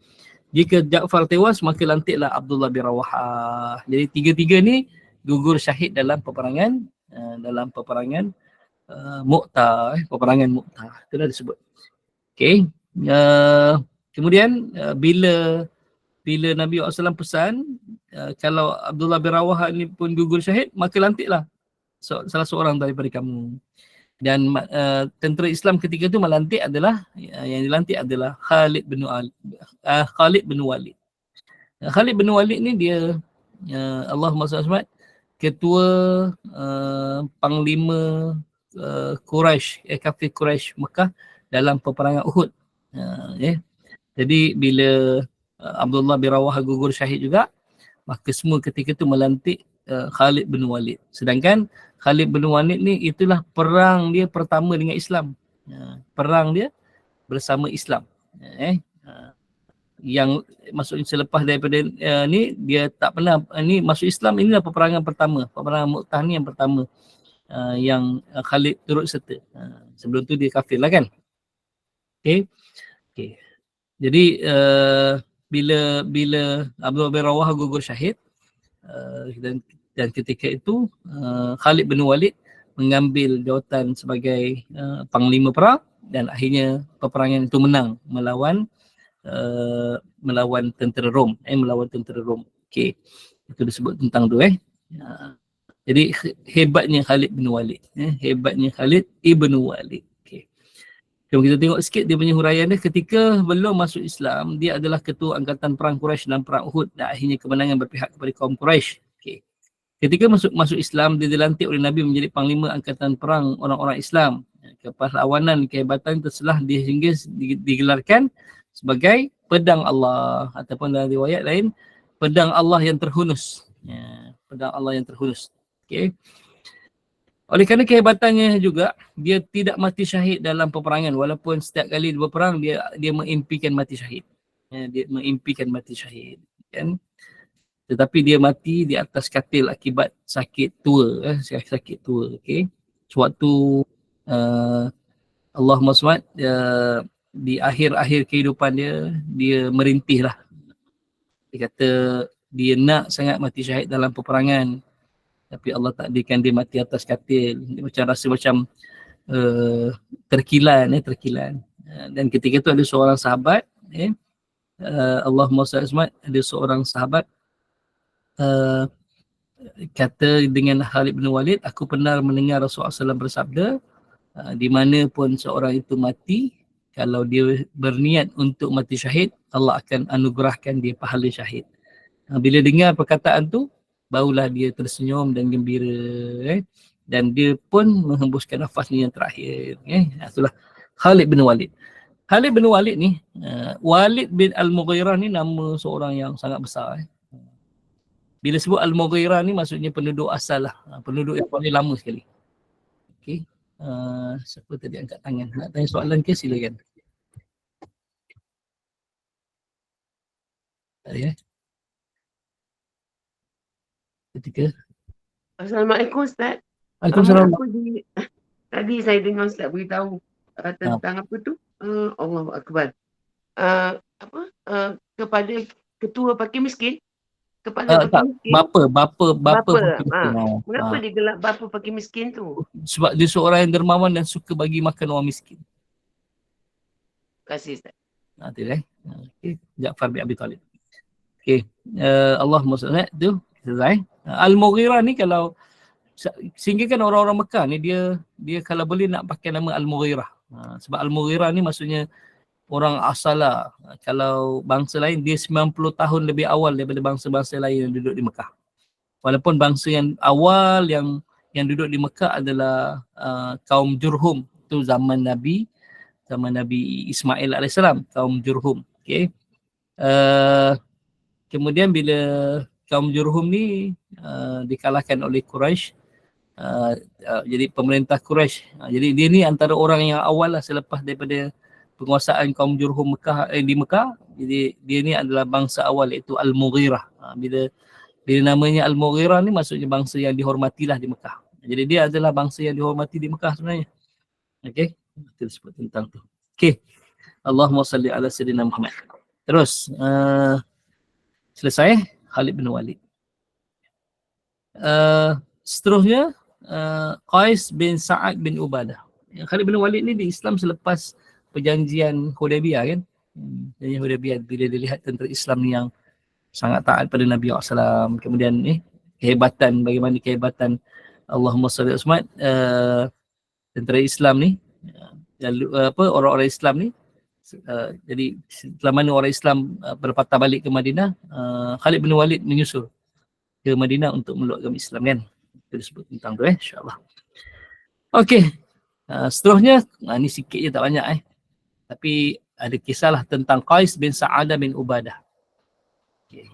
Jika Ja'far tewas maka lantiklah Abdullah bin Rawahah. Jadi tiga-tiga ni gugur syahid dalam peperangan Mu'tah, peperangan Mu'tah. Itu dah disebut. Okey. Kemudian bila Nabi SAW pesan kalau Abdullah bin Rawahah ni pun gugur syahid, maka lantiklah salah seorang daripada kamu. Dan tentera Islam ketika itu melantik adalah yang dilantik adalah Khalid bin Walid. Khalid bin Walid ni dia Allahumma salli alaihi ketua panglima Quraisy, kafir Quraisy Mekah dalam peperangan Uhud. Jadi bila Abdullah bin Rawahah gugur syahid juga, maka semua ketika itu melantik Khalid bin Walid. Sedangkan Khalid bin Walid ni itulah perang dia pertama dengan Islam. Perang dia bersama Islam. Yang maksudnya selepas daripada ni dia tak pernah ni masuk Islam, inilah peperangan pertama. Peperangan Mu'tah ni yang pertama yang Khalid turut serta. Sebelum tu dia kafir lah kan. Okey. Jadi bila Abdullah bin Rawahah gugur syahid, dan ketika itu Khalid bin Walid mengambil jawatan sebagai panglima perang dan akhirnya peperangan itu menang melawan tentera Rom. Okey. Itu disebut tentang tu Jadi hebatnya Khalid bin Walid. Hebatnya Khalid ibn Walid. Okey. Jom kita tengok sikit dia punya huraian dia. Ketika belum masuk Islam, dia adalah ketua angkatan perang Quraisy dalam perang Uhud dan akhirnya kemenangan berpihak kepada kaum Quraisy. Okey. Ketika masuk Islam, dia dilantik oleh Nabi menjadi panglima angkatan perang orang-orang Islam. Kepahlawanan, kehebatan tersebut hingga digelarkan sebagai pedang Allah, ataupun dalam riwayat lain pedang Allah yang terhunus. Pedang Allah yang terhunus. Okey. Oleh kerana kehebatannya juga, dia tidak mati syahid dalam peperangan, walaupun setiap kali dia berperang dia mengimpikan mati syahid. Dia mengimpikan mati syahid, kan? Tetapi dia mati di atas katil akibat sakit tua, sakit tua. Okey. Sewaktu Allahumma SWT di akhir-akhir kehidupan dia merintih lah. Dia kata dia nak sangat mati syahid dalam peperangan, tapi Allah takdirkan dia mati atas katil. Dia macam rasa macam terkilan. Dan ketika itu ada seorang sahabat, Allahumma SWT, ada seorang sahabat kata dengan Khalid bin Walid, aku pernah mendengar Rasulullah SAW bersabda, di mana pun seorang itu mati, kalau dia berniat untuk mati syahid, Allah akan anugerahkan dia pahala syahid. Bila dengar perkataan tu, barulah dia tersenyum dan gembira, dan dia pun menghembuskan nafasnya yang terakhir. Itulah Khalid bin Walid. Khalid bin Walid ni, Walid bin Al-Mughirah ni nama seorang yang sangat besar. Bila sebut Al-Mughirah ni maksudnya penduduk asal lah, penduduk yang paling lama sekali. Okey. Siapa tadi angkat tangan? Nak tanya soalan ke? Silakan. Ya. Ketika. Assalamualaikum Ustaz. Waalaikumsalam. Tadi saya dengar Ustaz beritahu tentang apa tu? Allahu Akbar. Kepada ketua fakir miskin. Kepada fakir miskin. Bapa fakir miskin. Kenapa dia gelap bapa fakir miskin tu? Sebab dia seorang yang dermawan dan suka bagi makan orang miskin. Terima kasih Ustaz. Okey, Ja'far bin Abi Talib. Okey, Allahumma salli tu selesai. Al-Mughirah ni kalau sehingga kan orang-orang Mekah ni dia kalau boleh nak pakai nama Al-Mughirah. Sebab Al-Mughirah ni maksudnya orang asal lah. Kalau bangsa lain dia 90 tahun lebih awal daripada bangsa-bangsa lain yang duduk di Mekah. Walaupun bangsa yang awal yang duduk di Mekah adalah kaum Jurhum. Itu zaman Nabi Ismail AS, kaum Jurhum. Okey. Kemudian bila kaum Jurhum ni dikalahkan oleh Quraisy, jadi pemerintah Quraisy. Jadi dia ni antara orang yang awal lah selepas daripada penguasaan kaum Jurhum di Mekah. Jadi dia ni adalah bangsa awal iaitu Al-Mughirah. Bila namanya Al-Mughirah ni maksudnya bangsa yang dihormatilah di Mekah. Jadi dia adalah bangsa yang dihormati di Mekah sebenarnya. Okey, kita sebut tentang tu. Okey. Allahumma salli ala sayyidina Muhammad. Terus selesai Khalid bin Walid. Seterusnya Qais bin Sa'ad bin Ubadah. Khalid bin Walid ni di Islam selepas perjanjian Hudaybiyah kan. Perjanjian Hudaybiyah bila dilihat tentera Islam ni yang sangat taat pada Nabi SAW. Kemudian bagaimana kehebatan Allahumma salli ala Muhammad, tentera Islam ni, orang-orang Islam ni. Jadi setelah mana orang Islam berpatah balik ke Madinah, Khalid bin Walid menyusul ke Madinah untuk meluk agama Islam kan. Kita sebut tentang tu insya-Allah. Okey. Seterusnya ni sikit je tak banyak tapi ada kisahlah tentang Qais bin Sa'adah bin Ubadah. Okay.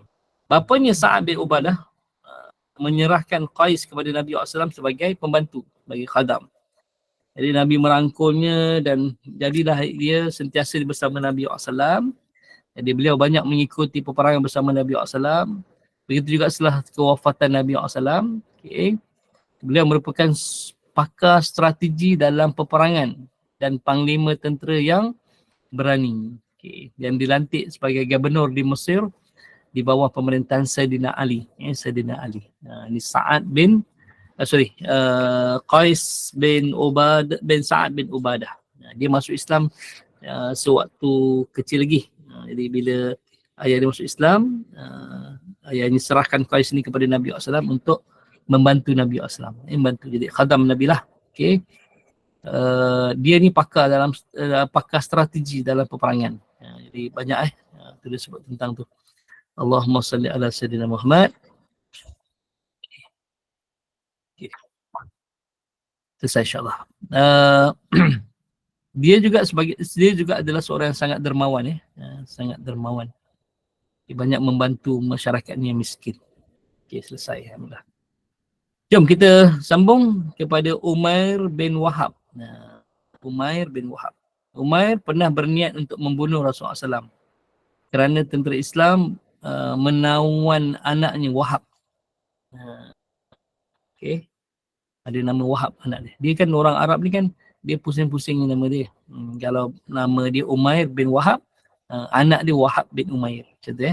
Bapanya Sa'ad bin Ubadah menyerahkan Qais kepada Nabi SAW sebagai pembantu bagi khadam. Jadi Nabi merangkulnya dan jadilah dia sentiasa bersama Nabi SAW. Jadi beliau banyak mengikuti peperangan bersama Nabi SAW. Begitu juga setelah kewafatan Nabi SAW. Okay. Beliau merupakan pakar strategi dalam peperangan dan panglima tentera yang berani. Okay. Dan dilantik sebagai gubernur di Mesir di bawah pemerintahan Sayyidina Ali. Sayyidina Ali. Ini Sa'ad bin Qais bin Sa'ad bin Ubadah. Dia masuk Islam sewaktu kecil lagi. Jadi bila ayah dia masuk Islam, ayahnya serahkan Qais ni kepada Nabi SAW untuk membantu Nabi SAW. Membantu jadi khadam Nabi lah. Okay. Dia ni pakar strategi dalam peperangan. Jadi banyak tu dia sebut tentang tu. Allahumma salli ala sayyidina Muhammad. Okay. Selesai insya-Allah. Dia juga adalah seorang yang sangat dermawan sangat dermawan. Dia banyak membantu masyarakatnya miskin. Okey, selesai alhamdulillah. Jom kita sambung kepada Umair bin Wahab. Umair bin Wahab. Umair pernah berniat untuk membunuh Rasulullah SAW kerana tentera Islam menawan anaknya Wahab. Okey. Ada nama Wahab anak dia. Dia kan orang Arab ni kan, dia pusing-pusing nama dia. Kalau nama dia Umair bin Wahab, anak dia Wahab bin Umair. Macam tu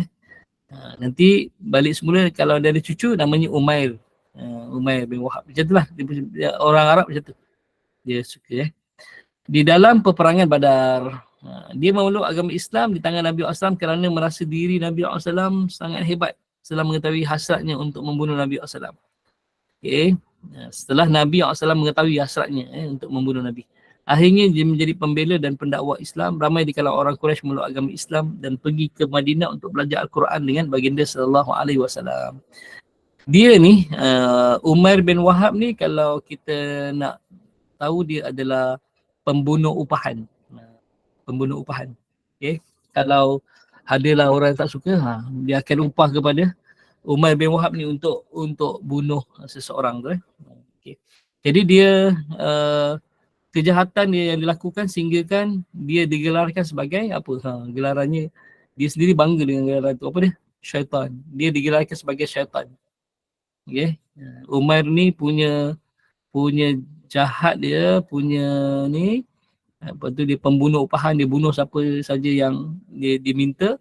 nanti balik semula kalau dia ada cucu namanya Umair. Umair bin Wahab. Macam itulah orang Arab macam tu. Dia suka Di dalam peperangan Badar, dia memeluk agama Islam di tangan Nabi SAW kerana merasa diri Nabi SAW sangat hebat setelah mengetahui hasratnya untuk membunuh Nabi SAW. Okay. Setelah Nabi SAW mengetahui hasratnya untuk membunuh Nabi, akhirnya dia menjadi pembela dan pendakwa Islam. Ramai di kalangan orang Quraisy memeluk agama Islam dan pergi ke Madinah untuk belajar Al-Quran dengan baginda sallallahu alaihi wasallam. Dia ni Umair bin Wahab ni, kalau kita nak tahu, dia adalah pembunuh upahan. Pembunuh upahan. Okay. Kalau adalah orang yang tak suka, dia akan upah kepada Umair bin Wahab ni untuk bunuh seseorang tu. Okay. Jadi dia kejahatan dia yang dilakukan sehingga kan dia digelarkan sebagai apa? Gelarannya dia sendiri bangga dengan gelaran tu. Apa dia? Syaitan. Dia digelarkan sebagai syaitan. Okay. Umair ni punya jahat, dia punya ni, lepas tu dia pembunuh upahan, dia bunuh siapa saja yang dia diminta,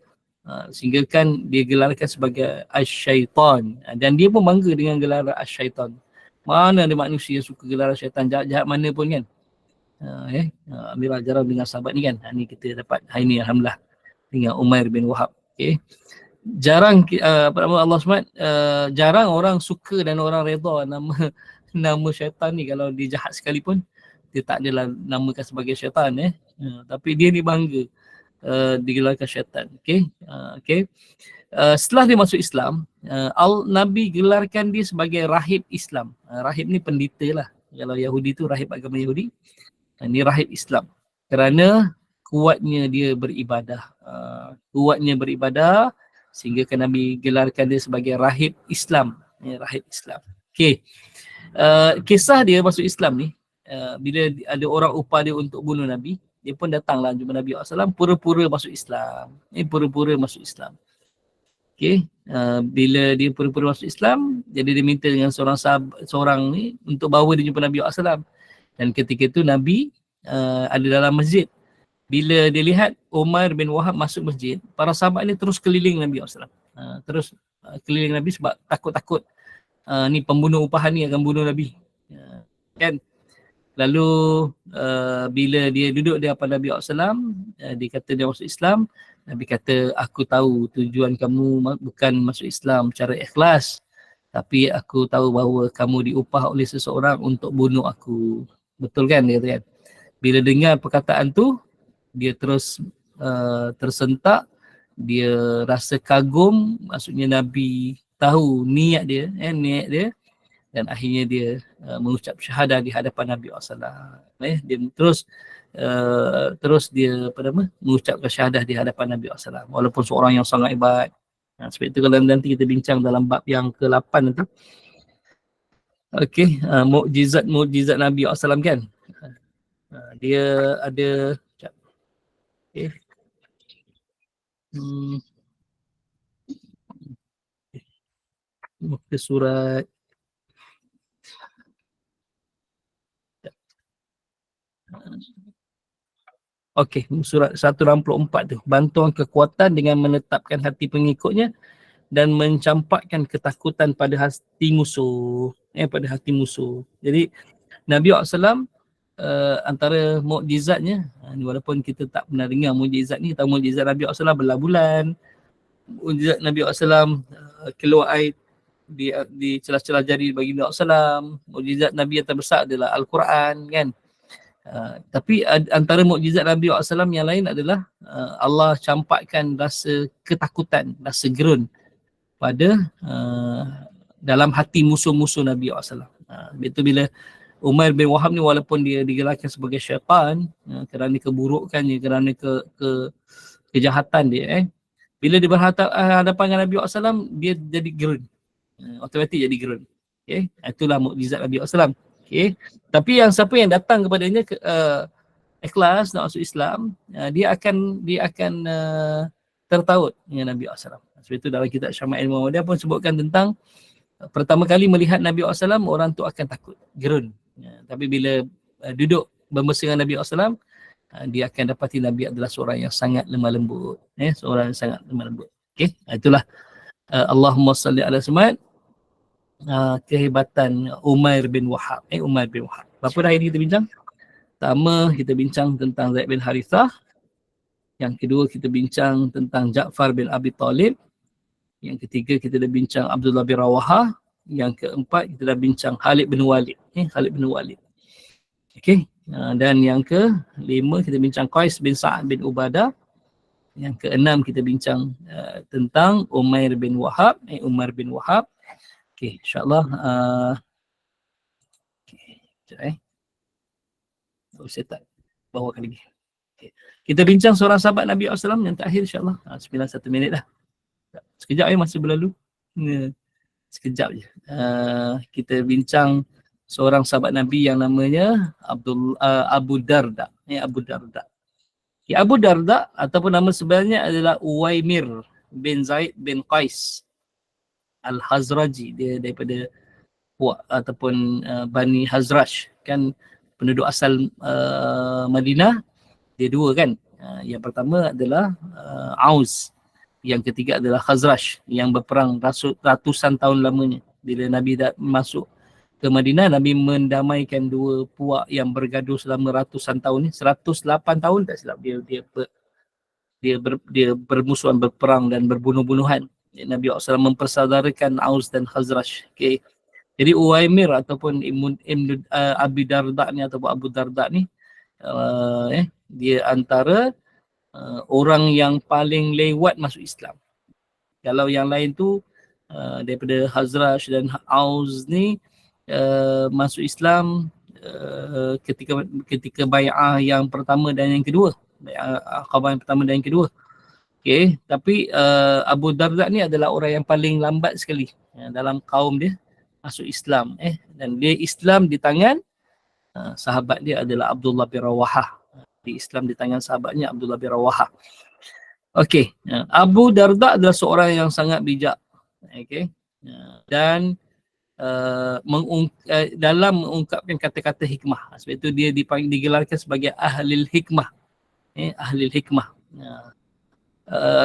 sehingga kan dia gelarkan sebagai Asy-Syaitan. Dan dia pun bangga dengan gelaran Asy-Syaitan. Mana ada manusia yang suka gelaran syaitan, jahat-jahat mana pun kan. Ambil ajaran dengan sahabat ni kan. Ni kita dapat hari ni alhamdulillah dengan Umair bin Wahab. Okay. Jarang Allah SWT, jarang orang suka dan orang redha nama syaitan ni. Kalau dia jahat sekalipun, dia tak adalah namakan sebagai syaitan tapi dia ni bangga digelarkan syaitan. Okay. Setelah dia masuk Islam, Nabi gelarkan dia sebagai rahib Islam. Rahib ni pendeta lah. Kalau Yahudi tu rahib agama Yahudi, ni rahib Islam kerana kuatnya dia beribadah. Sehingga kan Nabi gelarkan dia sebagai rahib Islam. Rahib Islam. Okay. Kisah dia masuk Islam ni, bila ada orang upah dia untuk bunuh Nabi, dia pun datanglah jumpa Nabi SAW, pura-pura masuk Islam. Pura-pura masuk Islam. Okay. Bila dia pura-pura masuk Islam, jadi dia minta dengan seorang ni untuk bawa dia jumpa Nabi SAW. Dan ketika itu Nabi ada dalam masjid. Bila dia lihat Umar bin Wahab masuk masjid, para sahabat ni terus keliling Nabi SAW. Terus keliling Nabi sebab takut-takut ni pembunuh upahan ni akan bunuh Nabi. Kan? Lalu bila dia duduk di hadapan Nabi SAW, dia kata dia masuk Islam. Nabi kata, aku tahu tujuan kamu bukan masuk Islam secara ikhlas, tapi aku tahu bahawa kamu diupah oleh seseorang untuk bunuh aku. Betul kan? Dia kata kan? Bila dengar perkataan tu, dia terus tersentak, dia rasa kagum, maksudnya Nabi tahu niat dia, dan akhirnya dia mengucap syahadah di hadapan Nabi SAW. Dia terus dia mengucapkan syahadah di hadapan Nabi SAW, walaupun seorang yang sangat hebat. Sebab itu kalau nanti kita bincang dalam bab yang ke-8 nanti. Okey, mukjizat Nabi SAW kan. Dia ada okay. Muka surat okey, surat 164 tu. Bantuan kekuatan dengan menetapkan hati pengikutnya dan mencampakkan ketakutan pada hati musuh. Pada hati musuh. Jadi Nabi SAW antara mukjizatnya, walaupun kita tak pernah dengar mukjizat ni, tahu mukjizat Nabi SAW belah bulan, mukjizat Nabi SAW keluar air di celah-celah jari bagi Nabi SAW, mukjizat Nabi yang terbesar adalah Al-Quran kan. Tapi antara mukjizat Nabi SAW yang lain adalah Allah campakkan rasa ketakutan, rasa gerun pada dalam hati musuh-musuh Nabi SAW. Itu bila Umar bin Wahab ni, walaupun dia digelarkan sebagai syaitan kerana keburukannya, kerana kejahatan dia, bila dia berhadapan dengan Nabi SAW, dia jadi gerun. Automatik jadi gerun. Okay? Itulah mukjizat Nabi SAW. Okay? Tapi siapa yang datang kepadanya ikhlas nak masuk Islam, dia akan tertaut dengan Nabi SAW. Sebab itu dalam kitab Syama'il Muhammadiyah pun sebutkan tentang pertama kali melihat Nabi SAW, orang tu akan takut, gerun. Tapi bila duduk bersama dengan Nabi SAW, dia akan dapati Nabi adalah seorang yang sangat lemah lembut. Seorang yang sangat lemah lembut. Okay? Itulah Allahumma salli ala Muhammad, kehebatan Umair bin Wahab. Umair bin Wahab. Berapa dah ini kita bincang? Pertama, kita bincang tentang Zaid bin Harithah. Yang kedua, kita bincang tentang Ja'far bin Abi Talib. Yang ketiga, kita dah bincang Abdullah bin Rawahah. Yang keempat, kita dah bincang Khalid bin Walid. Khalid bin Walid. Okey. Dan yang kelima, kita bincang Qais bin Sa'ad bin Ubadah. Yang keenam, kita bincang tentang Umair bin Wahab. Umar bin Wahab. Okey, insyaAllah. Sekejap saya tak bawakan lagi. Okay. Kita bincang seorang sahabat Nabi SAW yang terakhir insyaAllah. 9-1 minit dah. Sekejap masih berlalu. Sekejap je. Kita bincang seorang sahabat Nabi yang namanya Abu Darda. Abu Darda. Abu Darda ataupun nama sebenarnya adalah Uwaimir bin Zaid bin Qais Al-Hazraji. Dia daripada ataupun Bani Hazraj. Kan penduduk asal Madinah. Dia dua kan. Yang pertama adalah Aus. Yang ketiga adalah Khazraj yang berperang ratusan tahun lamanya. Bila Nabi dah masuk ke Madinah, Nabi mendamaikan dua puak yang bergaduh selama ratusan tahun ni. 108 tahun tak silap dia bermusuhan, berperang dan berbunuh-bunuhan. Nabi SAW mempersaudarakan Aus dan Khazraj. Okay. Jadi Uwaimir ataupun Abi Darda ni ataupun Abu Darda ni dia antara orang yang paling lewat masuk Islam. Kalau yang lain tu daripada Khazraj dan Aus ni masuk Islam ketika bai'ah yang pertama dan yang kedua. Bai'ah Aqabah yang pertama dan yang kedua. Okey, tapi Abu Darda ni adalah orang yang paling lambat sekali dalam kaum dia masuk Islam. Dan dia Islam di tangan sahabat dia adalah Abdullah bin Rawahah. di Islam di tangan sahabatnya Abdullah bin Rawahah. Okey, Abu Darda adalah seorang yang sangat bijak. Okey. Dan dalam mengungkapkan kata-kata hikmah. Sebab itu dia digelarkan sebagai ahli hikmah. Ahli hikmah.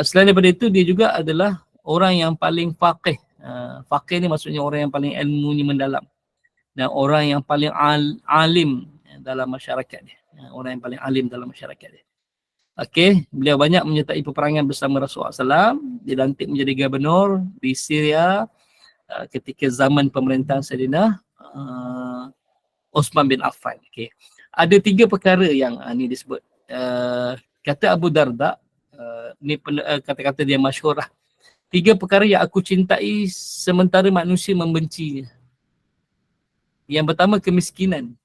Selain daripada itu, dia juga adalah orang yang paling faqih. Faqih ni maksudnya orang yang paling ilmunya mendalam. Dan orang yang paling alim dalam masyarakat dia. Orang yang paling alim dalam masyarakat dia. Okey, beliau banyak menyertai peperangan bersama Rasulullah SAW. Dilantik menjadi gubernur di Syria ketika zaman pemerintahan Sayyidina Osman bin Affan. Okey. Ada 3 perkara yang ni disebut. Kata Abu Darda, ni kata-kata dia masyhur lah. 3 perkara yang aku cintai sementara manusia membencinya. Yang pertama, kemiskinan.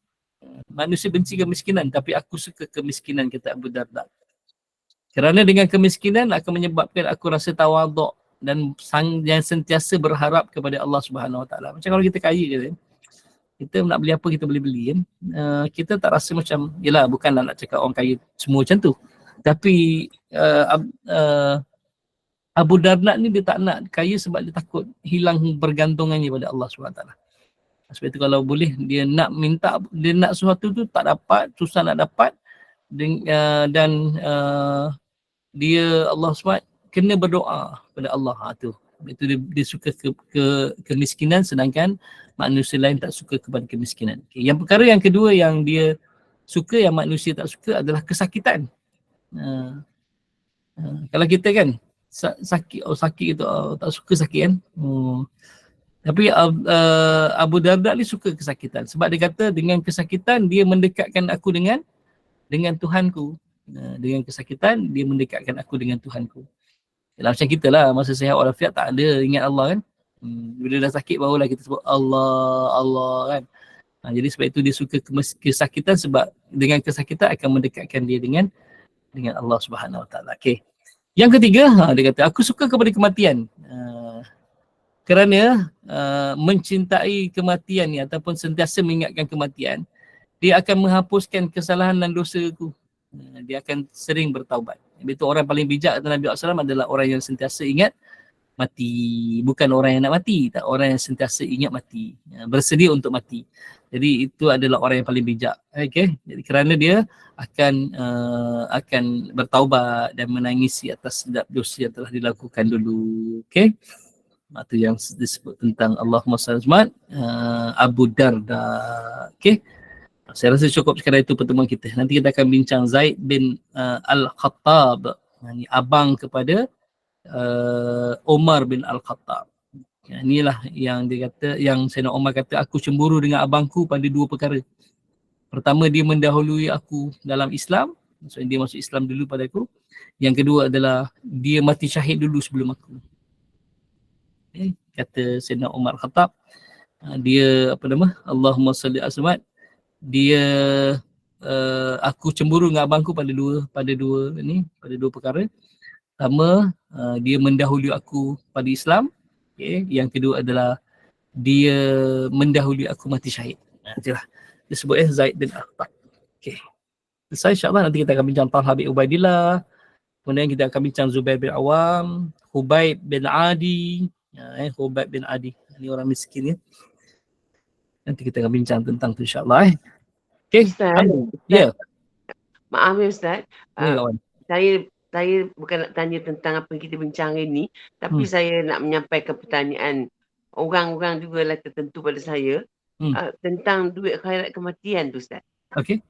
Manusia benci kemiskinan, tapi aku suka kemiskinan, kata Abu Darda. Kerana dengan kemiskinan akan menyebabkan aku rasa tawaduk dan yang sentiasa berharap kepada Allah Subhanahu Wa Taala. Macam kalau kita kaya je, kita nak beli apa kita boleh beli kan. Kita tak rasa macam, yelah bukanlah nak cakap orang kaya semua macam tu. Tapi Abu Darda ni dia tak nak kaya sebab dia takut hilang bergantungannya pada Allah Subhanahu Wa Taala. Sebab itu kalau boleh dia nak minta, dia nak sesuatu tu tak dapat, susah nak dapat, dan dia Allah SWT kena berdoa kepada Allah tu. Itu dia suka kemiskinan sedangkan manusia lain tak suka kepada kemiskinan. Okay. Yang perkara yang kedua yang dia suka yang manusia tak suka adalah kesakitan. Kalau kita kan sakit itu tak suka sakit kan. Tapi Abu Darda ni suka kesakitan sebab dia kata dengan kesakitan dia mendekatkan aku dengan Tuhanku. Dengan kesakitan dia mendekatkan aku dengan Tuhanku. Yalah, macam kita lah masa sihat walafiat tak ada ingat Allah kan. Bila dah sakit barulah kita sebut Allah kan. Jadi sebab itu dia suka kesakitan sebab dengan kesakitan akan mendekatkan dia dengan Allah Subhanahu Wa Taala. Okey. Yang ketiga, dia kata aku suka kepada kematian. Kerana mencintai kematian ni ataupun sentiasa mengingatkan kematian, dia akan menghapuskan kesalahan dan dosaku. Dia akan sering bertaubat. Itu orang paling bijak kata Nabi SAW adalah orang yang sentiasa ingat mati. Bukan orang yang nak mati, tak, orang yang sentiasa ingat mati, bersedia untuk mati. Jadi itu adalah orang yang paling bijak. Okay? Jadi kerana dia akan bertaubat dan menangisi atas segala dosa yang telah dilakukan dulu. Okay? Itu yang disebut tentang Allahumma salli ala Abu Darda. Okay? Saya rasa cukup sekadar itu pertemuan kita. Nanti kita akan bincang Zaid bin Al-Khattab. Ini abang kepada Umar bin Al-Khattab. Inilah yang dia kata, yang Sayyidina Umar kata, aku cemburu dengan abangku pada 2 perkara. Pertama, dia mendahului aku dalam Islam. Maksudnya dia masuk Islam dulu pada aku. Yang kedua adalah dia mati syahid dulu sebelum aku. Kata Sayyidina Umar Al-Khattab. Dia Allahumma salli ala dia aku cemburu dengan abangku pada dua perkara. Pertama, dia mendahului aku pada Islam. Okay. Yang kedua adalah dia mendahului aku mati syahid. Itulah disebut Zaid bin Al-Khattab. Okay. Selesai insyaAllah nanti kita akan bincang Talha bin Ubaidillah. Kemudian kita akan bincang Zubair bin Awam, Hubaib bin Adi. Hubaib bin Adi. Ini orang miskin ya. Nanti kita akan bincang tentang itu insyaAllah. Okay. Ustaz, Ya. Maaf ya Ustaz. Ya, kawan. Saya bukan nak tanya tentang apa yang kita bincang hari ni, tapi saya nak menyampaikan pertanyaan orang-orang juga lah tertentu pada saya tentang duit khairat kematian tu Ustaz. Okey.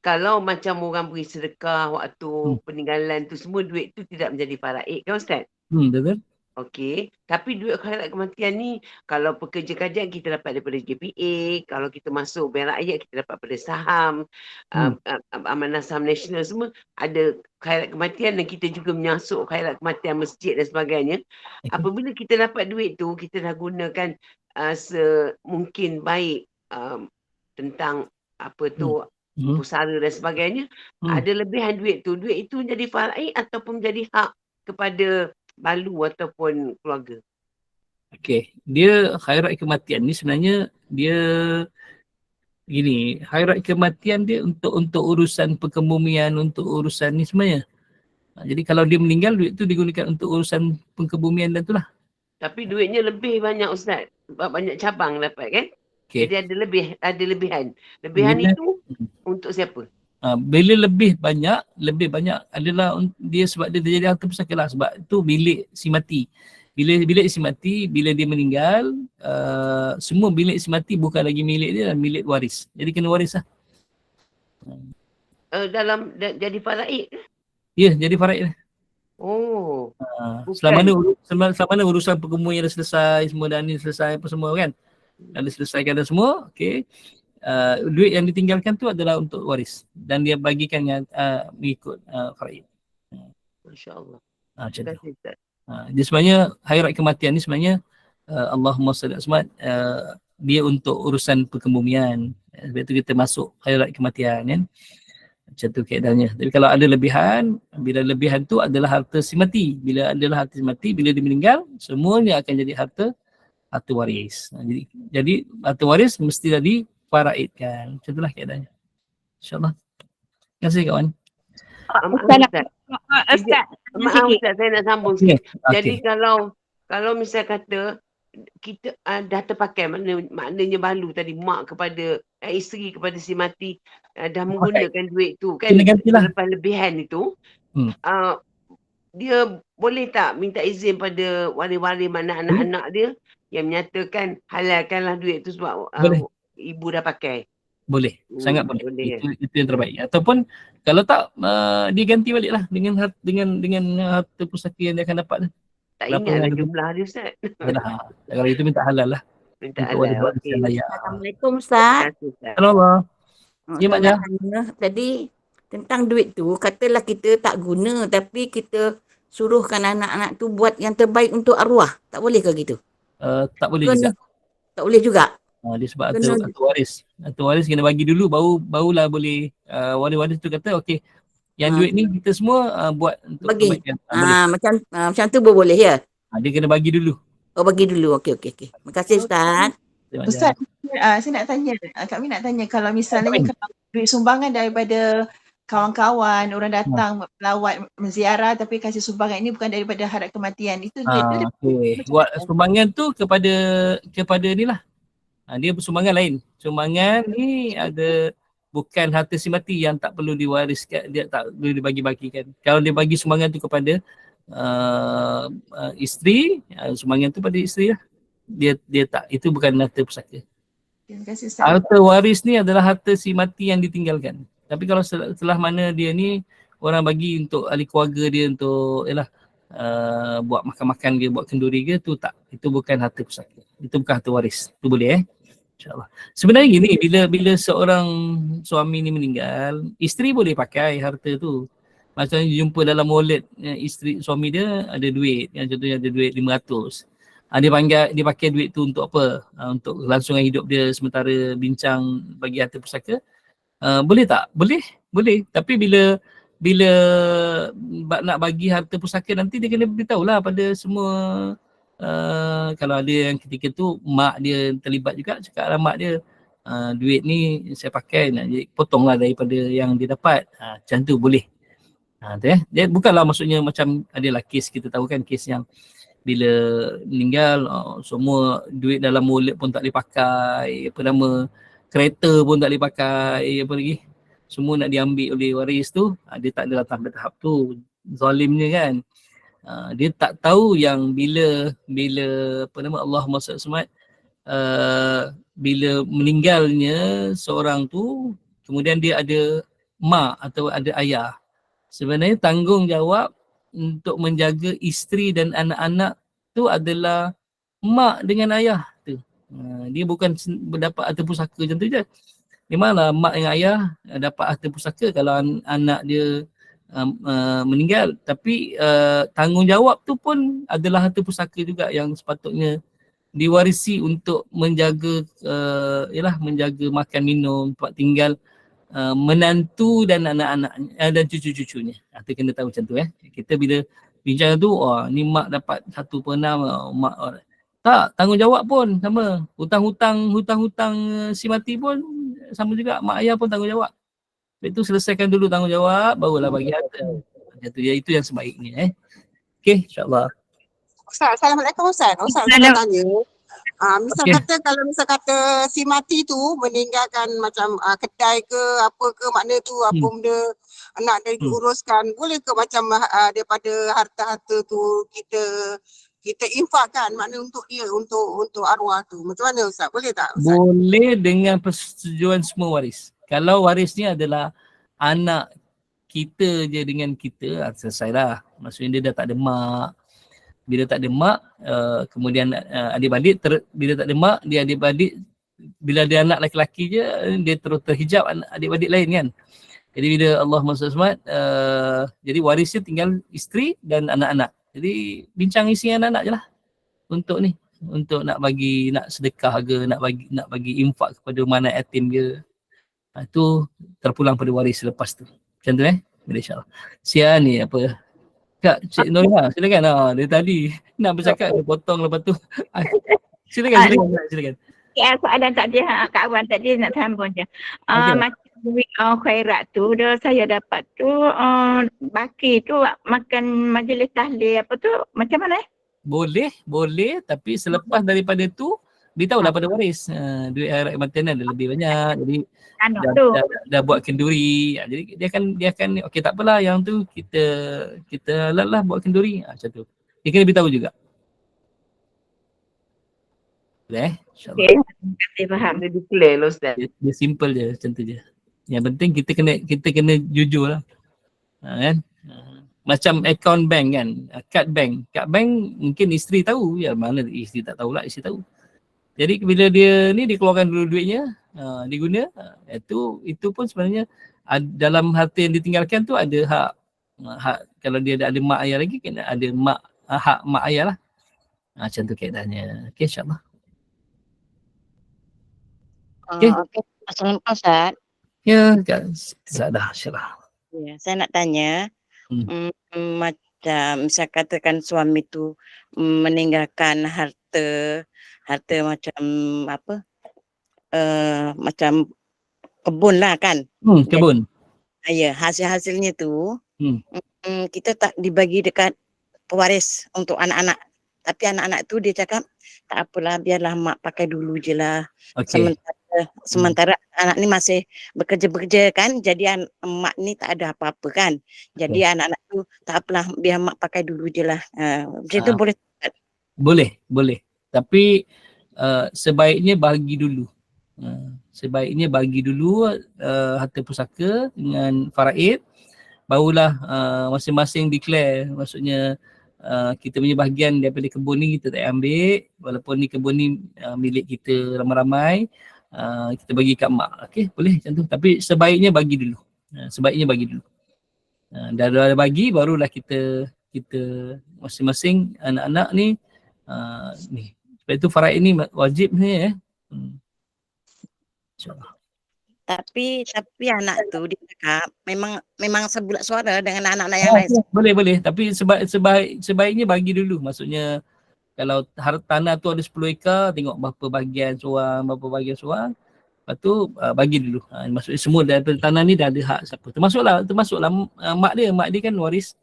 Kalau macam orang beri sedekah waktu peninggalan tu semua, duit tu tidak menjadi faraid kan Ustaz? Betul. Okey, tapi duit khairat kematian ni kalau pekerja kerajaan kita dapat daripada JPA, kalau kita masuk bank rakyat kita dapat pada saham, amanah saham nasional semua ada khairat kematian dan kita juga menyasuk khairat kematian masjid dan sebagainya. Okay. Apabila kita dapat duit tu, kita dah gunakan semungkin baik tentang apa tu pusara dan sebagainya. Ada lebihan duit tu, duit itu jadi faraid ataupun menjadi hak kepada balu ataupun keluarga. Okey, dia khairat kematian ni sebenarnya dia gini, khairat kematian dia untuk urusan perkebumian, untuk urusan ni sebenarnya. Jadi kalau dia meninggal, duit tu digunakan untuk urusan perkebumian dan itulah. Tapi duitnya lebih banyak Ustaz. Sebab banyak cabang dapat kan? Okay. Jadi ada lebihan. Lebihan Bila, itu untuk siapa? bila lebih banyak adalah dia sebab dia terjadi harta pusaka lah. Sebab itu bilik si mati. Bilik si mati, bila dia meninggal, semua bilik si mati bukan lagi milik dia, milik waris. Jadi kena waris lah. Jadi faraid. Ya, jadi faraid lah. Oh. Selama mana urusan perkebumian dah selesai, semua dah ni selesai apa semua kan. Dah diselesaikan dah semua, okey. Duit yang ditinggalkan tu adalah untuk waris dan dia bagikan yang mengikut faraid. Masya-Allah. Macam tu. Dia sebenarnya khairat kematian ni sebenarnya Allahumma salli asmat dia untuk urusan perkebumian. Sebab tu kita masuk khairat kematian kan. Macam tu keadaannya. Tapi kalau ada lebihan, bila lebihan tu adalah harta si mati. Bila adalah harta si mati, bila dia meninggal, semuanya akan jadi harta waris. Jadi harta waris mesti dah difaraidkan. Macam itulah keadaannya. InsyaAllah. Terima kasih kawan. Ustaz, saya nak sambung sikit. Jadi kalau misal kata kita dah terpakai, maknanya balu tadi, mak kepada isteri kepada si mati dah menggunakan duit tu kan, lepas lebihan itu, dia boleh tak minta izin pada wali-wali mana anak-anak dia yang menyatakan halalkanlah duit tu sebab ibu dah pakai? Boleh, sangat boleh. Itu yang terbaik. Ataupun kalau tak, dia ganti balik lah dengan harta pusaka yang dia akan dapat. Tak ingatlah jumlah dia Ustaz. Kalau itu minta halal lah. Minta halal. Okay. Assalamualaikum Ustaz. Assalamualaikum. Ya Mak Jah. Tadi tentang duit tu, katalah kita tak guna tapi kita suruhkan anak-anak tu buat yang terbaik untuk arwah. Tak boleh ke gitu? Tak boleh juga. Tak boleh juga? Dia sebab harta waris. Harta waris kena bagi dulu, barulah boleh wali-wali tu kata okey, yang duit ni kita semua buat untuk kebaikan. Macam tu pun boleh ya? Dia kena bagi dulu. Oh, bagi dulu. Okey. Terima kasih Ustaz. Ustaz, saya nak tanya, kami nak tanya kalau misalnya kalau duit sumbangan daripada kawan-kawan, orang datang melawat, menziarah tapi kasih sumbangan ini bukan daripada harap kematian, itu duit tu buat sumbangan tu kepada ni lah. Dia sumbangan lain. Sumbangan ni ada bukan harta si mati yang tak perlu diwariskan, dia tak perlu dibagi-bagikan. Kalau dia bagi sumbangan tu kepada isteri, sumbangan tu pada isteri lah. Dia tak, itu bukan harta pusaka. Terima kasih Ustaz. Harta waris ni adalah harta si mati yang ditinggalkan. Tapi kalau setelah mana dia ni orang bagi untuk ahli keluarga dia, untuk buat makan-makan ke, buat kenduri ke, tu tak. Itu bukan harta pusaka. Itu bukan harta waris. Tu boleh InsyaAllah. Sebenarnya gini, bila seorang suami ni meninggal, isteri boleh pakai harta tu. Macam jumpa dalam wallet isteri suami dia ada duit, yang contohnya ada duit 500. Dia pakai duit tu untuk apa? Untuk kelangsungan hidup dia sementara bincang bagi harta pusaka. Boleh tak? Boleh. Tapi bila nak bagi harta pusaka nanti dia kena beritahulah pada semua. Kalau ada yang ketika tu mak dia terlibat juga, cakap mak dia duit ni saya pakai, jadi potonglah daripada yang dia dapat. Macam tu boleh. Dia bukanlah maksudnya macam adalah kes, kita tahu kan kes yang bila meninggal semua duit dalam wallet pun tak boleh pakai, kereta pun tak boleh pakai, apa lagi, semua nak diambil oleh waris tu. Dia tak ada tahap tu, zalimnya kan. Dia tak tahu yang bila Allahumma salli alaihi bila meninggalnya seorang tu, kemudian dia ada mak atau ada ayah, sebenarnya tanggungjawab untuk menjaga isteri dan anak-anak tu adalah mak dengan ayah tu. Dia bukan berdapat harta pusaka macam tu je. Memanglah mak dengan ayah dapat harta pusaka kalau anak dia meninggal, tapi tanggungjawab tu pun adalah harta pusaka juga yang sepatutnya diwarisi untuk menjaga menjaga makan minum, tempat tinggal menantu dan anak-anak dan cucu-cucunya. Kita kena tahu macam tu Kita bila bincang tu, ni mak dapat 1/6, mak tak, tanggungjawab pun sama. Hutang-hutang si mati pun sama juga mak ayah pun tanggungjawab. Itu selesaikan dulu tanggungjawab, barulah bagi harta. Macam tu, itu yang sebaiknya. Okey, insyaAllah. Ustaz, Assalamualaikum Ustaz. Ustaz saya nak tanya. Misal Okey. kata kalau misal kata si mati tu meninggalkan macam kedai ke apa ke, makna tu apa benda nak diuruskan, boleh ke macam daripada harta-harta tu kita infakkan, makna untuk dia, untuk arwah tu. Macam mana Ustaz? Boleh tak Ustaz? Boleh dengan persetujuan semua waris. Kalau waris ni adalah anak kita je dengan kita, selesai lah. Maksudnya dia dah tak ada mak. Bila tak ada mak, kemudian adik-beradik, bila tak ada mak, dia adik-beradik, bila dia anak lelaki je, dia terus terhijab adik-beradik lain kan. Jadi bila Allah SWT, jadi warisnya tinggal isteri dan anak-anak. Jadi bincang isi anak-anak je lah untuk ni. Untuk nak bagi, nak sedekah ke, nak bagi infak kepada mana yatim ke. Itu terpulang pada waris selepas tu. Macam tu Boleh insyaAllah. Sian ni apa? Kak, Cik Norina, silakan. Dari tadi nak bercakap, dia potong lepas tu. Silakan. Soalan tadi, Kak Wan tadi nak sambung je. Macam duit khairat tu, saya dapat tu, baki tu makan majlis tahlil apa tu, macam mana? Boleh, tapi selepas daripada tu, beritahulah pada waris. Duit khairat kematian ada lebih banyak, jadi dah buat kenduri. Jadi dia akan okey tak apalah, yang tu kita lah buat kenduri. Macam tu. Dia kena beritahu juga. Boleh insya-Allah. Okey, terima kasih, faham. Dia declare lah Ustaz. Dia simple je, macam tu je. Yang penting kita kena jujur lah. Kan? Macam account bank kan, kad bank mungkin isteri tahu, ya mana isteri tak tahulah, isteri tahu. Jadi bila dia keluarkan dulu duitnya, diguna, itu pun sebenarnya dalam harta yang ditinggalkan tu ada hak kalau dia ada mak ayah lagi, kena ada hak mak ayah lah. Macam tu kaedahnya. Okey, insyaAllah. Okey. Assalamualaikum Ustaz. Ya, Zadah, insyaAllah. Ya, saya nak tanya, macam misal katakan suami tu meninggalkan harta macam apa, macam kebun lah kan. Kebun. Ya, hasil-hasilnya tu kita tak dibagi dekat pewaris untuk anak-anak. Tapi anak-anak tu dia cakap, tak apalah, biarlah mak pakai dulu je lah. Okay. Sementara anak ni masih bekerja-bekerja kan, jadi mak ni tak ada apa-apa kan. Jadi anak-anak tu tak apalah, biar mak pakai dulu je lah. Macam tu boleh? Boleh. Tapi sebaiknya bagi dulu. Harta pusaka dengan faraid, barulah masing-masing declare. Maksudnya kita punya bahagian daripada kebun ni kita tak ambil, walaupun ni kebun ni milik kita ramai-ramai, kita bagi kat mak. Okey, boleh macam tu. Tapi sebaiknya bagi dulu. Dah bagi, barulah kita masing-masing anak-anak ni ni. Sebab itu faraid ni wajib ni InsyaAllah. Tapi anak tu dia cakap memang sebulat suara dengan anak-anak yang lain. Boleh. Tapi sebaiknya bagi dulu. Maksudnya kalau tanah tu ada 10 ekar, tengok berapa bahagian seorang. Lepas tu bagi dulu. Maksudnya semua daripada tanah ni dah ada hak siapa. Termasuklah mak dia kan waris.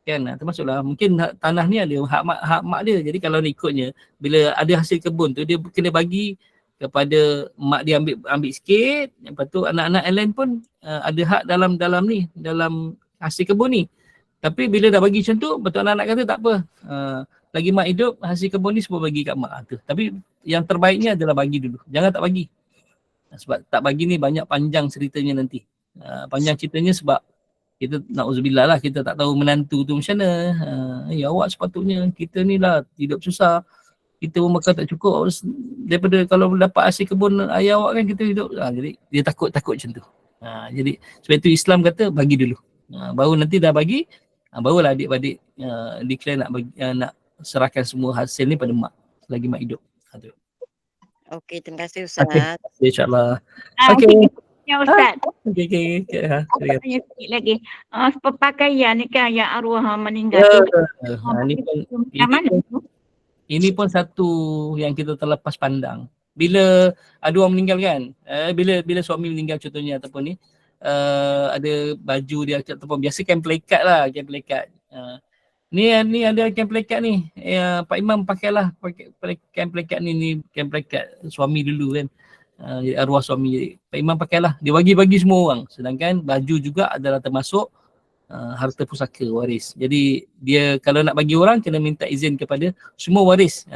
Kan, termasuklah mungkin tanah ni ada hak mak dia. Jadi kalau ikutnya, bila ada hasil kebun tu, dia kena bagi kepada mak dia, ambil sikit. Lepas tu anak-anak yang lain pun ada hak dalam hasil kebun ni. Tapi bila dah bagi macam tu, betul anak-anak kata tak apa, lagi mak hidup, hasil kebun ni semua bagi kat mak tu. Tapi yang terbaiknya adalah bagi dulu, jangan tak bagi. Sebab tak bagi ni banyak panjang ceritanya nanti. Panjang ceritanya sebab kita na'udzubillah lah, kita tak tahu menantu tu macam mana. Ya awak sepatutnya, kita ni lah hidup susah, kita pun makan tak cukup, daripada kalau dapat hasil kebun ayah awak kan kita hidup. Jadi dia takut macam tu. Jadi sebab itu Islam kata bagi dulu. Baru nanti dah bagi, barulah adik-adik declare nak serahkan semua hasil ni pada mak selagi mak hidup. Okey, terima kasih Ustaz. Okay, insyaAllah. Okey. Ya Ustaz. Okey. Tanya sikit lagi. Pakaian ni kan yang arwah meninggal tu. Ini pun satu yang kita terlepas pandang. bila ada orang meninggal kan, bila suami meninggal contohnya ataupun ni, ada baju dia ataupun biasa kain pelekat lah, kain pelekat. Ni ada kain pelekat ni. Pak Imam pakailah kain pelekat ni kain pelekat suami dulu kan. Jadi arwah suami. Jadi Pak Imam pakailah. Dia bagi semua orang. Sedangkan baju juga adalah termasuk harta pusaka waris. Jadi dia kalau nak bagi orang kena minta izin kepada semua waris.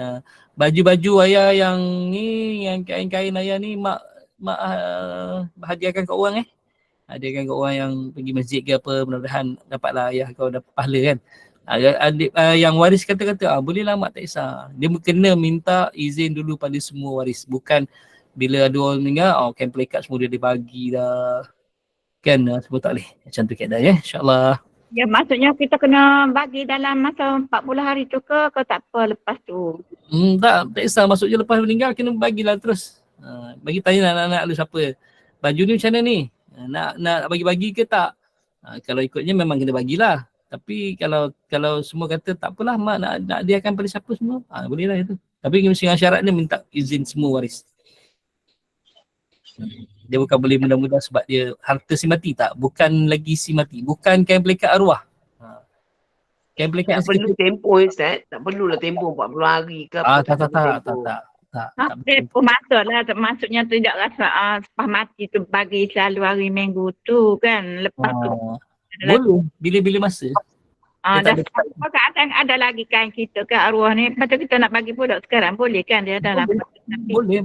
Baju-baju ayah yang ni, yang kain-kain ayah ni mak hadiahkan kat orang hadiahkan kat orang yang pergi masjid ke apa, mudah-mudahan dapatlah ayah kau dapat pahala kan. Adik yang waris kata boleh lah mak, tak kisah. Dia kena minta izin dulu pada semua waris. Bukan bila ada orang meninggal, kain pelekat semua dia bagi dah. Kan semua tak boleh. Macam tu keadaan ya, insyaAllah. Ya, maksudnya kita kena bagi dalam masa 40 hari tu ke tak apa lepas tu? Tak kisah. Maksudnya lepas meninggal kena bagilah terus. Bagi tanya anak-anak lu siapa. Baju ni macam mana ni? Nak bagi-bagi ke tak? Kalau ikutnya memang kena bagilah. Tapi kalau semua kata tak apalah mak nak hadiahkan pada siapa semua, boleh lah itu. Tapi mesti dengan syarat dia minta izin semua waris. Dia bukan boleh mudah-mudah sebab dia harta si mati tak, bukan lagi si mati, bukan kain pelekat arwah. Kain pelekat tak perlu tempoh Ustaz, tak perlulah tempoh 40 hari ke apa. Tak. Tempoh masuklah, maksudnya tidak rasa lepas mati tu bagi selalu hari minggu tu kan, lepas tu. Boleh, bila-bila masa. Dan kadang ada lagi kain kita ke arwah ni, macam kita nak bagi pula sekarang, boleh kan dia dah dapat. Boleh.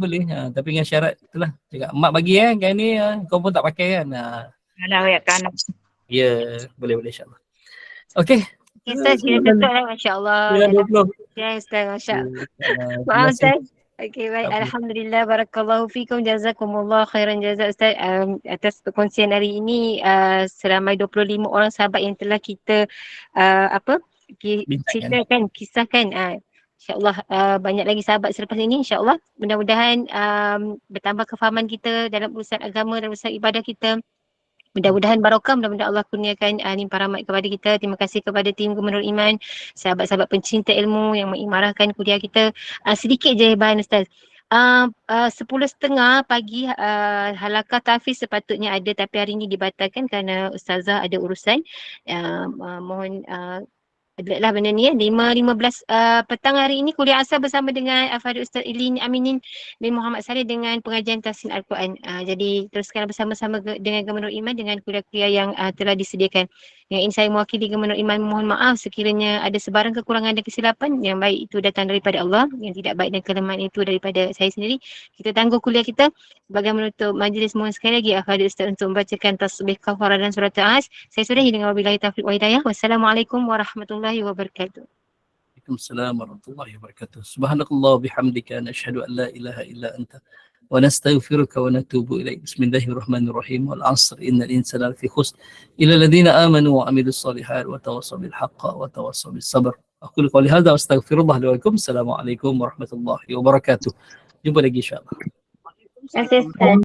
Tapi dengan syarat itulah. Cakap, mak bagi kain ni, kau pun tak pakai kan. Ya, boleh insyaAllah. Okey. Ustaz, kita tutup lah insyaAllah. Ya Ustaz, masya-Allah. Maaf Ustaz. Okey, baik. Alhamdulillah, barakallahu fikum, jazakumullah khairan jazak Ustaz atas perkongsian hari ini. Seramai 25 orang sahabat yang telah kita ceritakan, kisahkan. InsyaAllah banyak lagi sahabat selepas ini, insyaAllah. Mudah-mudahan bertambah kefahaman kita dalam urusan agama dan urusan ibadah kita. Mudah-mudahan barakah, mudah-mudahan Allah kurniakan limpah rahmat kepada kita. Terima kasih kepada tim Gemenur Iman, sahabat-sahabat pencinta ilmu yang mengimarahkan kuliah kita. Sedikit je bahan Ustaz. 10.30 pagi halaqah tahfiz sepatutnya ada, tapi hari ini dibatalkan kerana Ustazah ada urusan. Mohon adalah benda ni 5.15 petang hari ini kuliah asal bersama dengan Al-Fadhil Ustaz Ilin Aminin bin Muhammad Saleh dengan pengajian tafsir Al-Quran. Jadi teruskan bersama-sama dengan Gemenur Iman dengan kuliah-kuliah yang telah disediakan. Yang ini saya mewakili Gemenur Iman mohon maaf sekiranya ada sebarang kekurangan dan kesilapan. Yang baik itu datang daripada Allah, yang tidak baik dan kelemahan itu daripada saya sendiri. Kita tangguh kuliah kita. Sebagai menutup majlis, mohon sekali lagi Al-Fadhil Ustaz untuk membacakan tasbih kafarah dan surat Al-As. Saya sudahi dengan wabillahi taufiq wa hidayah. Wassalamualaikum warahmatullahi wabarakatuh. Waalaikumsalam warahmatullahi wabarakatuh. Subhanakallah bihamdika nashhadu an la ilaha illa anta wa nastaghfiruka wa natubu ilaik. Bismillahirrahmanirrahim. Wal 'asr innal insana lafi khusr illa alladhina amanu wa 'amilus solihat wa tawassaw bil haqqi wa tawassaw bis sabr. Aqulu qouli hadza wa astaghfirullah li wa lakum. Assalamualaikum warahmatullahi wabarakatuh. Jumpa lagi insya-Allah. Terima kasih Ustaz.